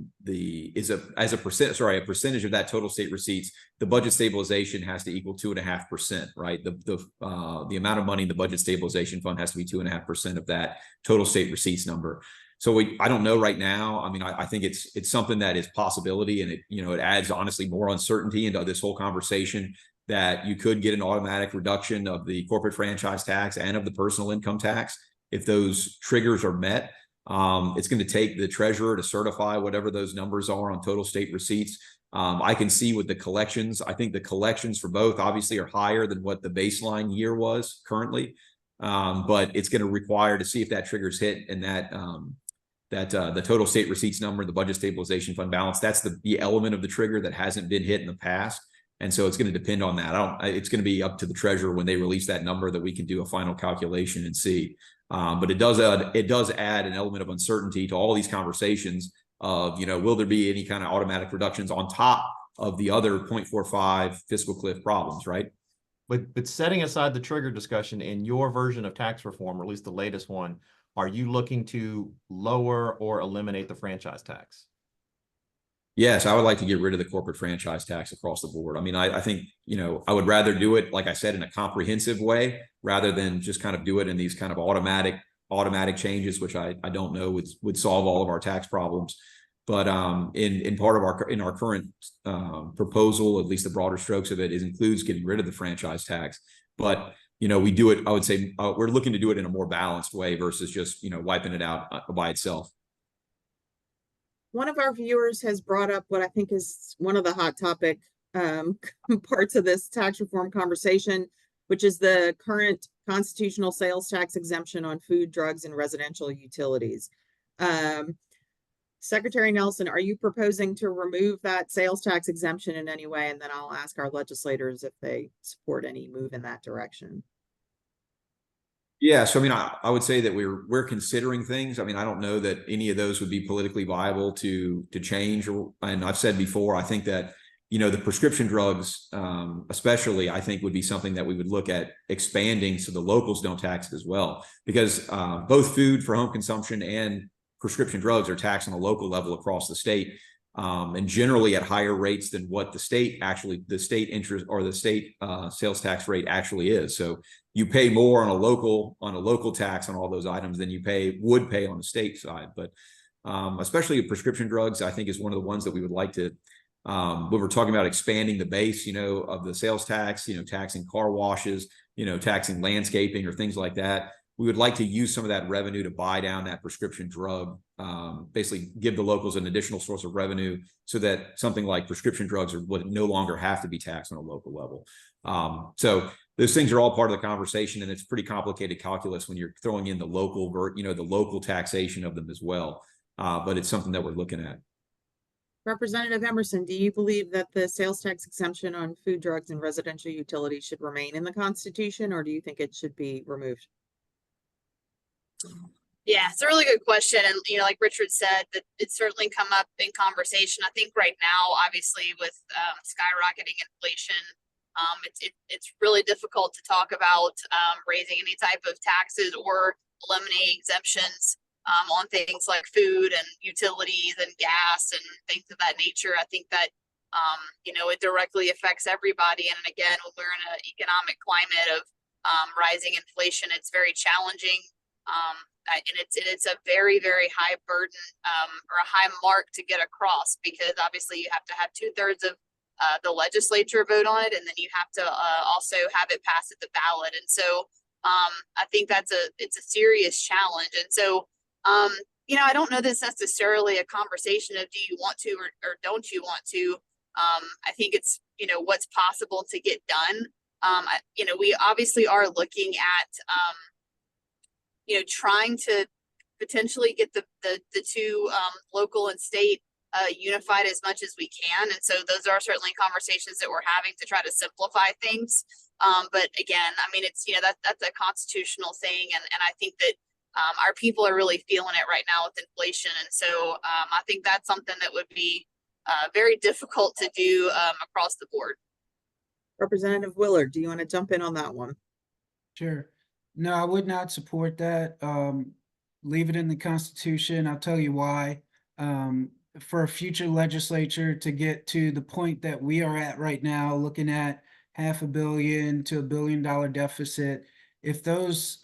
percentage of that total state receipts, the budget stabilization has to equal 2.5%, right? The amount of money in the budget stabilization fund has to be 2.5% of that total state receipts number. So I don't know right now. I mean, I think it's something that is possibility, and it adds honestly more uncertainty into this whole conversation, that you could get an automatic reduction of the corporate franchise tax and of the personal income tax if those triggers are met. It's going to take the treasurer to certify whatever those numbers are on total state receipts. I can see with the collections, I think the collections for both obviously are higher than what the baseline year was currently. But it's going to require to see if that triggers hit, and that the total state receipts number, the budget stabilization fund balance, that's the element of the trigger that hasn't been hit in the past. And so it's going to depend on that. It's going to be up to the treasurer when they release that number that we can do a final calculation and see. But it does add an element of uncertainty to all these conversations of, will there be any kind of automatic reductions on top of the other 0.45 fiscal cliff problems, right? But setting aside the trigger discussion, in your version of tax reform, or at least the latest one, are you looking to lower or eliminate the franchise tax? Yes, I would like to get rid of the corporate franchise tax across the board. I mean, I think, I would rather do it, like I said, in a comprehensive way rather than just kind of do it in these kind of automatic changes, which I don't know would solve all of our tax problems. But in our current proposal, at least the broader strokes of it includes getting rid of the franchise tax. But we do it, I would say, we're looking to do it in a more balanced way versus just wiping it out by itself. One of our viewers has brought up what I think is one of the hot topic parts of this tax reform conversation, which is the current constitutional sales tax exemption on food, drugs, and residential utilities. Secretary Nelson, are you proposing to remove that sales tax exemption in any way? And then I'll ask our legislators if they support any move in that direction. Yeah, so I mean, I would say that we're considering things. I mean, I don't know that any of those would be politically viable to change. And I've said before, I think that, you know, the prescription drugs, especially, I think would be something that we would look at expanding so the locals don't tax it as well, because both food for home consumption and prescription drugs are taxed on a local level across the state. And generally at higher rates than what the state interest or the state sales tax rate actually is. So you pay more on a local tax on all those items than you would pay on the state side. But especially prescription drugs, I think is one of the ones that we would like to, when we're talking about expanding the base, you know, of the sales tax, you know, taxing car washes, you know, taxing landscaping or things like that. We would like to use some of that revenue to buy down that prescription drug, basically give the locals an additional source of revenue so that something like prescription drugs would no longer have to be taxed on a local level. So those things are all part of the conversation, and it's pretty complicated calculus when you're throwing in the local taxation of them as well. But it's something that we're looking at. Representative Emerson, do you believe that the sales tax exemption on food, drugs, and residential utilities should remain in the Constitution, or do you think it should be removed? Yeah, it's a really good question. And, you know, like Richard said, that it's certainly come up in conversation. I think right now, obviously with skyrocketing inflation, it's really difficult to talk about raising any type of taxes or eliminating exemptions on things like food and utilities and gas and things of that nature. I think that, you know, it directly affects everybody. And again, when we're in an economic climate of rising inflation, it's very challenging. And it's a very, very high burden or a high mark to get across, because obviously you have to have 2/3 of the legislature vote on it, and then you have to also have it pass at the ballot. And so I think it's a serious challenge. And so you know, I don't know this necessarily a conversation of do you want to or don't you want to. I think it's, you know, what's possible to get done. You know, we obviously are looking at you know, trying to potentially get the two local and state unified as much as we can. And so those are certainly conversations that we're having to try to simplify things. But again, I mean, it's, you know, that's a constitutional thing. And I think that our people are really feeling it right now with inflation. And so I think that's something that would be very difficult to do across the board. Representative Willard, do you want to jump in on that one? Sure. No, I would not support that. Leave it in the Constitution. I'll tell you why. For a future legislature to get to the point that we are at right now, looking at $500 million to $1 billion deficit, if those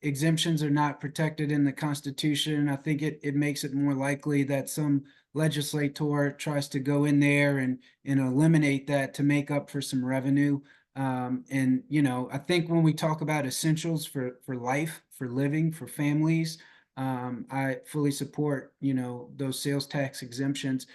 exemptions are not protected in the Constitution, I think it makes it more likely that some legislator tries to go in there and eliminate that to make up for some revenue. And, you know, I think when we talk about essentials for life, for living, for families, I fully support, you know, those sales tax exemptions.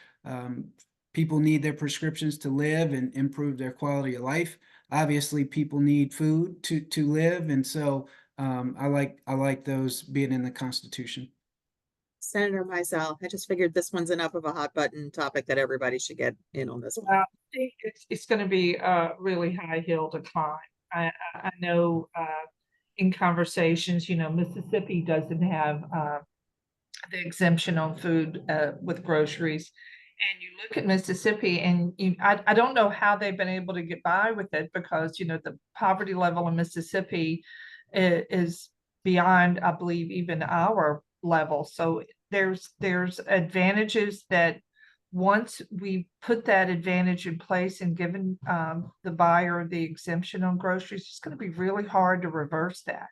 People need their prescriptions to live and improve their quality of life. Obviously, people need food to live. And so I like those being in the Constitution. Senator Mizell, I just figured this one's enough of a hot button topic that everybody should get in on this one. I think it's going to be a really high hill to climb. I know in conversations, you know, Mississippi doesn't have the exemption on food with groceries. And you look at Mississippi and I don't know how they've been able to get by with it, because, you know, the poverty level in Mississippi is beyond, I believe, even our level. So there's advantages that once we put that advantage in place and given the buyer the exemption on groceries, it's going to be really hard to reverse that.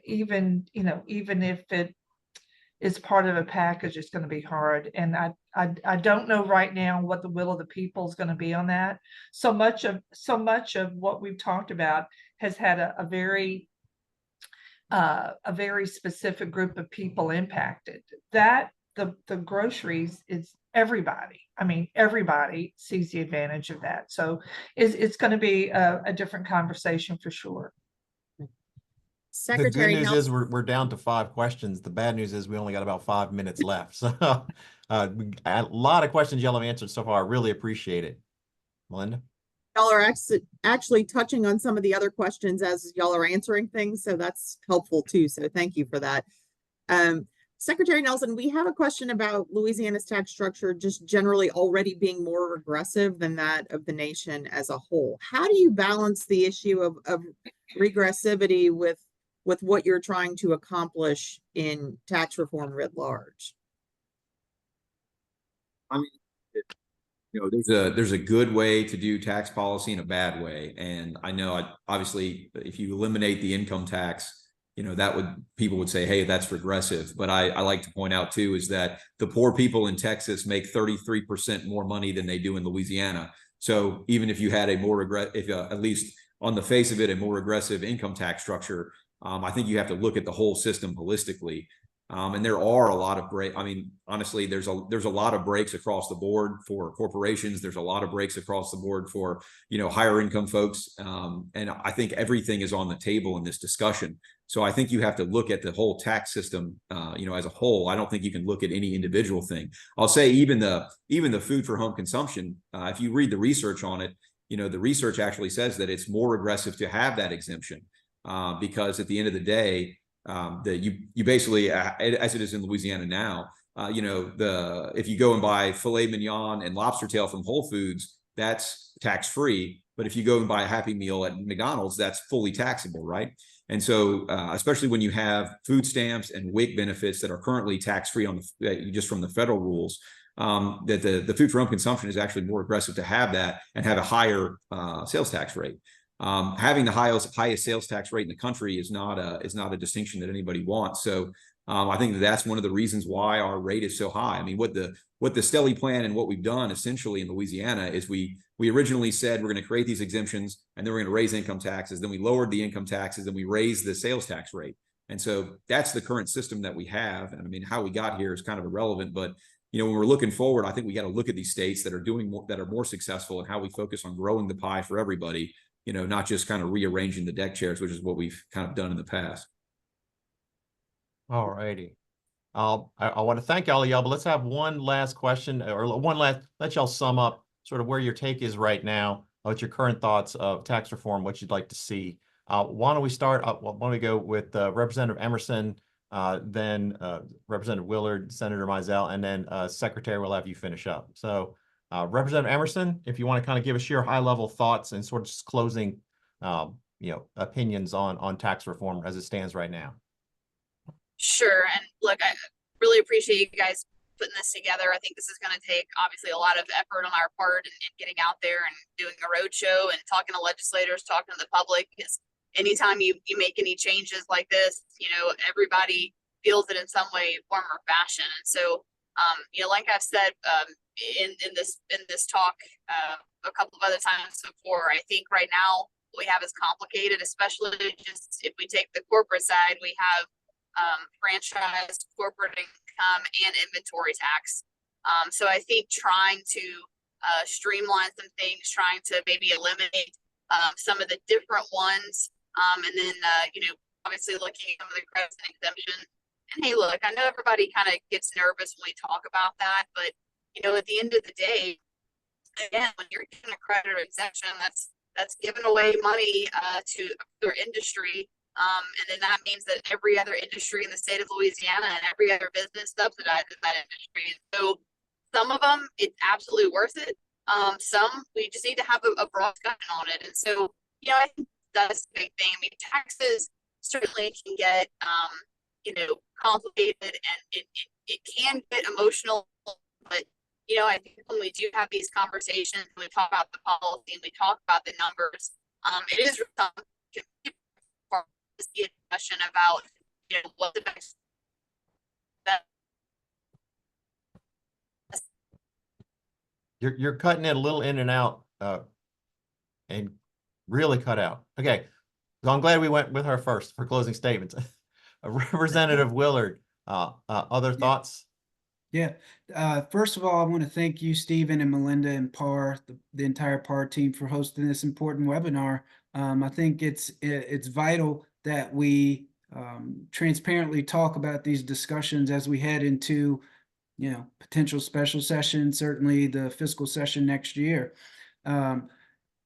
Even if it is part of a package, it's going to be hard. And I don't know right now what the will of the people is going to be on that. So much of what we've talked about has had a very specific group of people impacted. That the groceries is everybody. I mean, everybody sees the advantage of that. So it's going to be a different conversation for sure. Secretary The good news Nelson. is we're down to 5 questions. The bad news is we only got about 5 minutes left. So a lot of questions y'all have answered so far. I really appreciate it. Melinda? y'all are actually touching on some of the other questions as y'all are answering things, so that's helpful too. So thank you for that. Secretary Nelson, we have a question about Louisiana's tax structure just generally already being more regressive than that of the nation as a whole. How do you balance the issue of regressivity with what you're trying to accomplish in tax reform writ large? I mean, there's a good way to do tax policy and a bad way. And I know, obviously, if you eliminate the income tax, people would say, hey, that's regressive. But I like to point out too, is that the poor people in Texas make 33% more money than they do in Louisiana. So even if you had a more at least on the face of it, a more aggressive income tax structure, I think you have to look at the whole system holistically. And there are a lot of breaks. I mean, honestly, there's a lot of breaks across the board for corporations. There's a lot of breaks across the board for, higher income folks. And I think everything is on the table in this discussion. So I think you have to look at the whole tax system, as a whole. I don't think you can look at any individual thing. I'll say even the food for home consumption, if you read the research on it, the research actually says that it's more aggressive to have that exemption because at the end of the day, that you basically, as it is in Louisiana now, if you go and buy filet mignon and lobster tail from Whole Foods, that's tax free. But if you go and buy a Happy Meal at McDonald's, that's fully taxable, right? And so, especially when you have food stamps and WIC benefits that are currently tax free on just from the federal rules, that the food for home consumption is actually more aggressive to have that and have a higher sales tax rate. Having the highest sales tax rate in the country is not a distinction that anybody wants. So I think that's one of the reasons why our rate is so high. I mean, what the Stelly plan and what we've done essentially in Louisiana is we originally said we're going to create these exemptions and then we're going to raise income taxes. Then we lowered the income taxes and we raised the sales tax rate. And so that's the current system that we have. And I mean, how we got here is kind of irrelevant, but when we're looking forward, I think we got to look at these states that are more successful and how we focus on growing the pie for everybody. Not just kind of rearranging the deck chairs, which is what we've kind of done in the past. All righty. I want to thank all of y'all, but let's have one last question or let y'all sum up sort of where your take is right now, what your current thoughts of tax reform, what you'd like to see. Why don't we start? Why don't we go with Representative Emerson, then Representative Willard, Senator Mizell, and then Secretary will have you finish up. So Representative Emerson, if you want to kind of give us your high-level thoughts and sort of just closing, opinions on tax reform as it stands right now. Sure. And look, I really appreciate you guys putting this together. I think this is going to take obviously a lot of effort on our part and getting out there and doing a roadshow and talking to legislators, talking to the public. Because anytime you make any changes like this, everybody feels it in some way, form, or fashion. And so, like I've said, in this talk a couple of other times before, I think right now what we have is complicated, especially just if we take the corporate side, we have franchised corporate income and inventory tax. So I think trying to streamline some things, trying to maybe eliminate some of the different ones, and then obviously looking at some of the credits and exemption. And hey, look, I know everybody kind of gets nervous when we talk about that, but at the end of the day, again, when you're getting a credit or exemption, that's giving away money to their industry. And then that means that every other industry in the state of Louisiana and every other business subsidizes that industry. So some of them, it's absolutely worth it. Some, we just need to have a broad discussion on it. And so, I think that's a big thing. I mean, taxes certainly can get, complicated and it can get emotional, but I think when we do have these conversations, we talk about the policy and we talk about the numbers, it is a discussion about what the best. You're cutting it a little in and out, and really cut out. Okay, so I'm glad we went with her first for closing statements. Representative Willard, other thoughts? Yeah. First of all, I want to thank you, Stephen and Melinda and PAR, the entire PAR team for hosting this important webinar. I think it's vital that we transparently talk about these discussions as we head into, potential special session, certainly the fiscal session next year.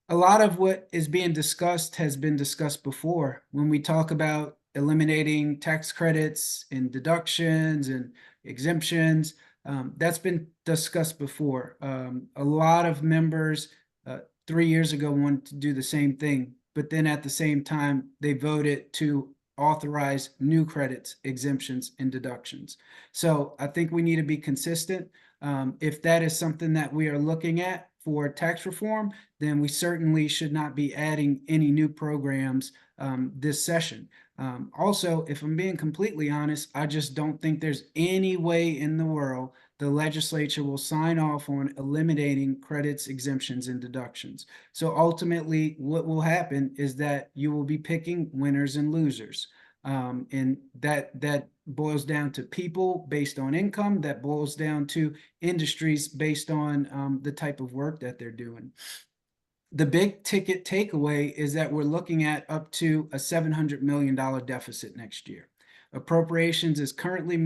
A lot of what is being discussed has been discussed before. When we talk about eliminating tax credits and deductions and exemptions, that's been discussed before. A lot of members 3 years ago wanted to do the same thing, but then at the same time, they voted to authorize new credits, exemptions, and deductions. So I think we need to be consistent. If that is something that we are looking at for tax reform, then we certainly should not be adding any new programs this session. Also, if I'm being completely honest, I just don't think there's any way in the world the legislature will sign off on eliminating credits, exemptions, and deductions. So ultimately, what will happen is that you will be picking winners and losers. And that boils down to people based on income, that boils down to industries based on the type of work that they're doing. The big ticket takeaway is that we're looking at up to a $700 million deficit next year. Appropriations is currently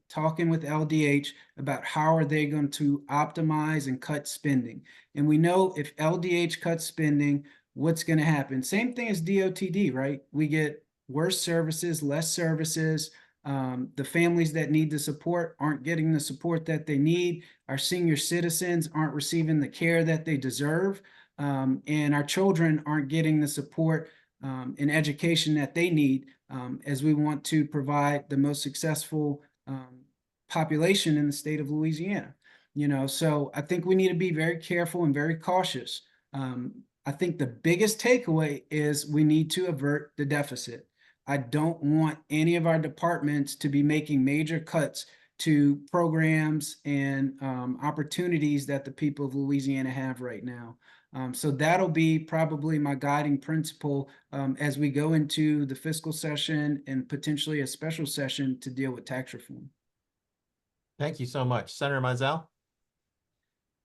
talking with LDH about how are they going to optimize and cut spending. And we know if LDH cuts spending, what's going to happen? Same thing as DOTD, right? We get worse services, less services. The families that need the support aren't getting the support that they need. Our senior citizens aren't receiving the care that they deserve. And our children aren't getting the support and education that they need as we want to provide the most successful population in the state of Louisiana. So I think we need to be very careful and very cautious. I think the biggest takeaway is we need to avert the deficit. I don't want any of our departments to be making major cuts to programs and opportunities that the people of Louisiana have right now. So that'll be probably my guiding principle as we go into the fiscal session and potentially a special session to deal with tax reform. Thank you so much. Senator Mizell?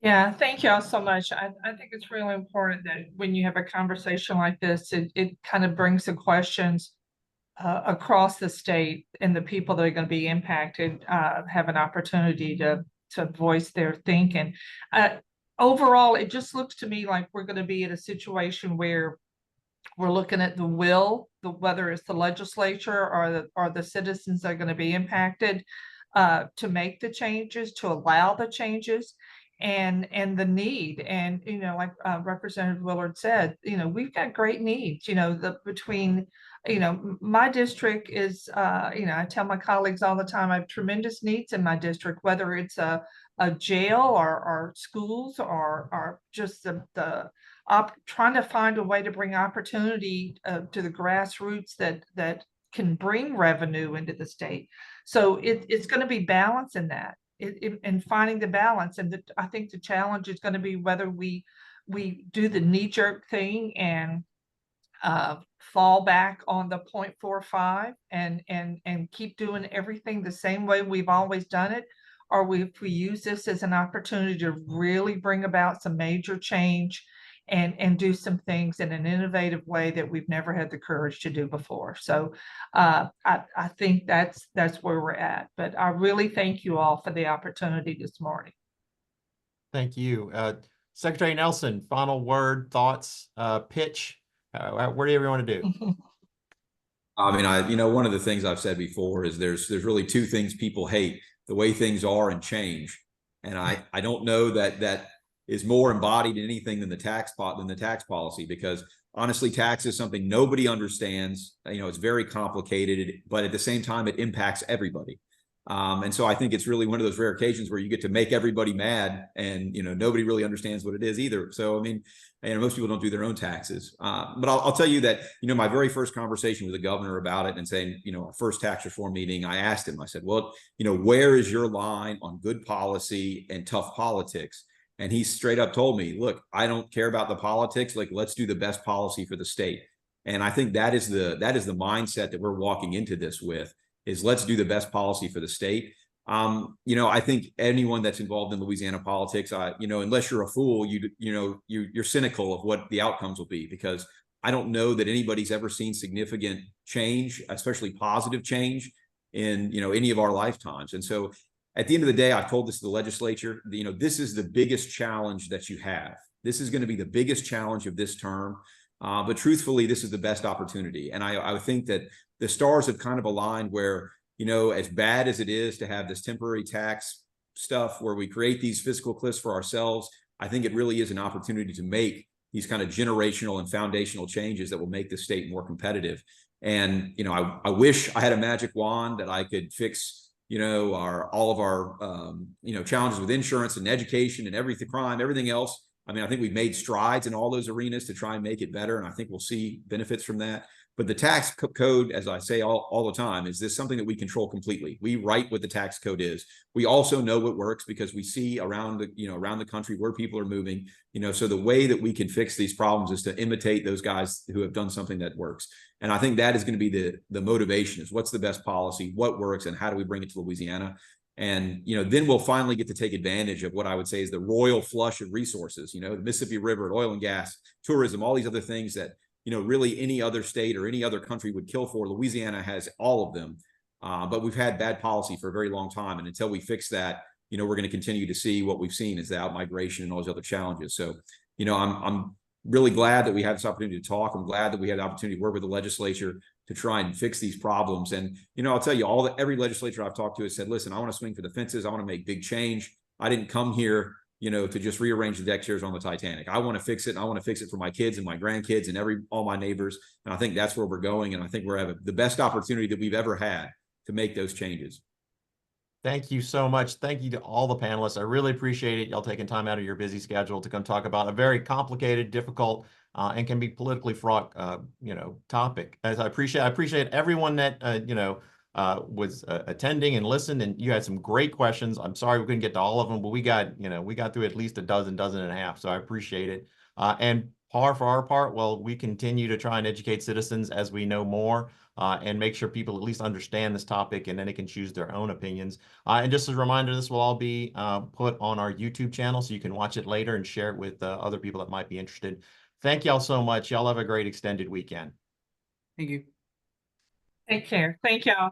Yeah, thank you all so much. I think it's really important that when you have a conversation like this, it kind of brings the questions across the state, and the people that are going to be impacted have an opportunity to voice their thinking. Overall, it just looks to me like we're going to be in a situation where we're looking at whether it's the legislature or the citizens that are going to be impacted to make the changes, to allow the changes, and the need. And like Representative Willard said, we've got great needs. Between my district is I tell my colleagues all the time, I have tremendous needs in my district, whether it's a jail or schools or just the trying to find a way to bring opportunity to the grassroots that can bring revenue into the state. So it's going to be balance in that. And finding the balance. And I think the challenge is going to be whether we do the knee-jerk thing and fall back on the 0.45 and keep doing everything the same way we've always done it, or if we use this as an opportunity to really bring about some major change and do some things in an innovative way that we've never had the courage to do before. So I think that's where we're at. But I really thank you all for the opportunity this morning. Thank you. Secretary Nelson, final word, thoughts, pitch. What do you want to do? I mean, one of the things I've said before is there's really two things people hate: the way things are and change. And I don't know that is more embodied in anything than the tax policy, because honestly, tax is something nobody understands. It's very complicated, but at the same time, it impacts everybody. And so I think it's really one of those rare occasions where you get to make everybody mad, and nobody really understands what it is either. So I mean, most people don't do their own taxes. But I'll tell you that my very first conversation with the governor about it, and saying our first tax reform meeting, I asked him. I said, well, where is your line on good policy and tough politics? And he straight up told me, look, I don't care about the politics. Like, let's do the best policy for the state. And I think that is the mindset that we're walking into this with, is let's do the best policy for the state. I think anyone that's involved in Louisiana politics, unless you're a fool, you're cynical of what the outcomes will be, because I don't know that anybody's ever seen significant change, especially positive change, in any of our lifetimes. And so at the end of the day, I've told this to the legislature, this is the biggest challenge that you have. This is going to be the biggest challenge of this term. But truthfully, this is the best opportunity. And I think that the stars have kind of aligned where, you know, as bad as it is to have this temporary tax stuff where we create these fiscal cliffs for ourselves, I think it really is an opportunity to make these kind of generational and foundational changes that will make the state more competitive. And, you know, I wish I had a magic wand that I could fix, you know, all of our, you know, challenges with insurance and education and everything, crime, everything else. I mean, I think we've made strides in all those arenas to try and make it better. And I think we'll see benefits from that. But the tax code, as I say all the time, is this something that we control completely. We write what the tax code is. We also know what works because we see around the, you know, around the country where people are moving, you know, so the way that we can fix these problems is to imitate those guys who have done something that works. And I think that is going to be the motivation, is what's the best policy, what works, and how do we bring it to Louisiana? And, you know, then we'll finally get to take advantage of what I would say is the royal flush of resources, you know, the Mississippi River, oil and gas, tourism, all these other things that, you know, really any other state or any other country would kill for. Louisiana has all of them. But we've had bad policy for a very long time. And until we fix that, you know, we're going to continue to see what we've seen is the outmigration and all those other challenges. So, you know, I'm really glad that we have this opportunity to talk. I'm glad that we had the opportunity to work with the legislature to try and fix these problems. And, you know, I'll tell you, every legislature I've talked to has said, listen, I want to swing for the fences. I want to make big change. I didn't come here, you know, to just rearrange the deck chairs on the Titanic. I want to fix it. And I want to fix it for my kids and my grandkids and all my neighbors. And I think that's where we're going. And I think we're having the best opportunity that we've ever had to make those changes. Thank you so much. Thank you to all the panelists. I really appreciate it. Y'all taking time out of your busy schedule to come talk about a very complicated, difficult, and can be politically fraught, you know, topic. As I appreciate everyone that, you know, was attending and listened, and you had some great questions. I'm sorry we couldn't get to all of them, but we got through at least a dozen and a half. So I appreciate it. And for our part, well, we continue to try and educate citizens as we know more. And make sure people at least understand this topic, and then they can choose their own opinions. And just as a reminder, this will all be put on our YouTube channel, so you can watch it later and share it with other people that might be interested. Thank y'all so much. Y'all have a great extended weekend. Thank you. Take care. Thank y'all.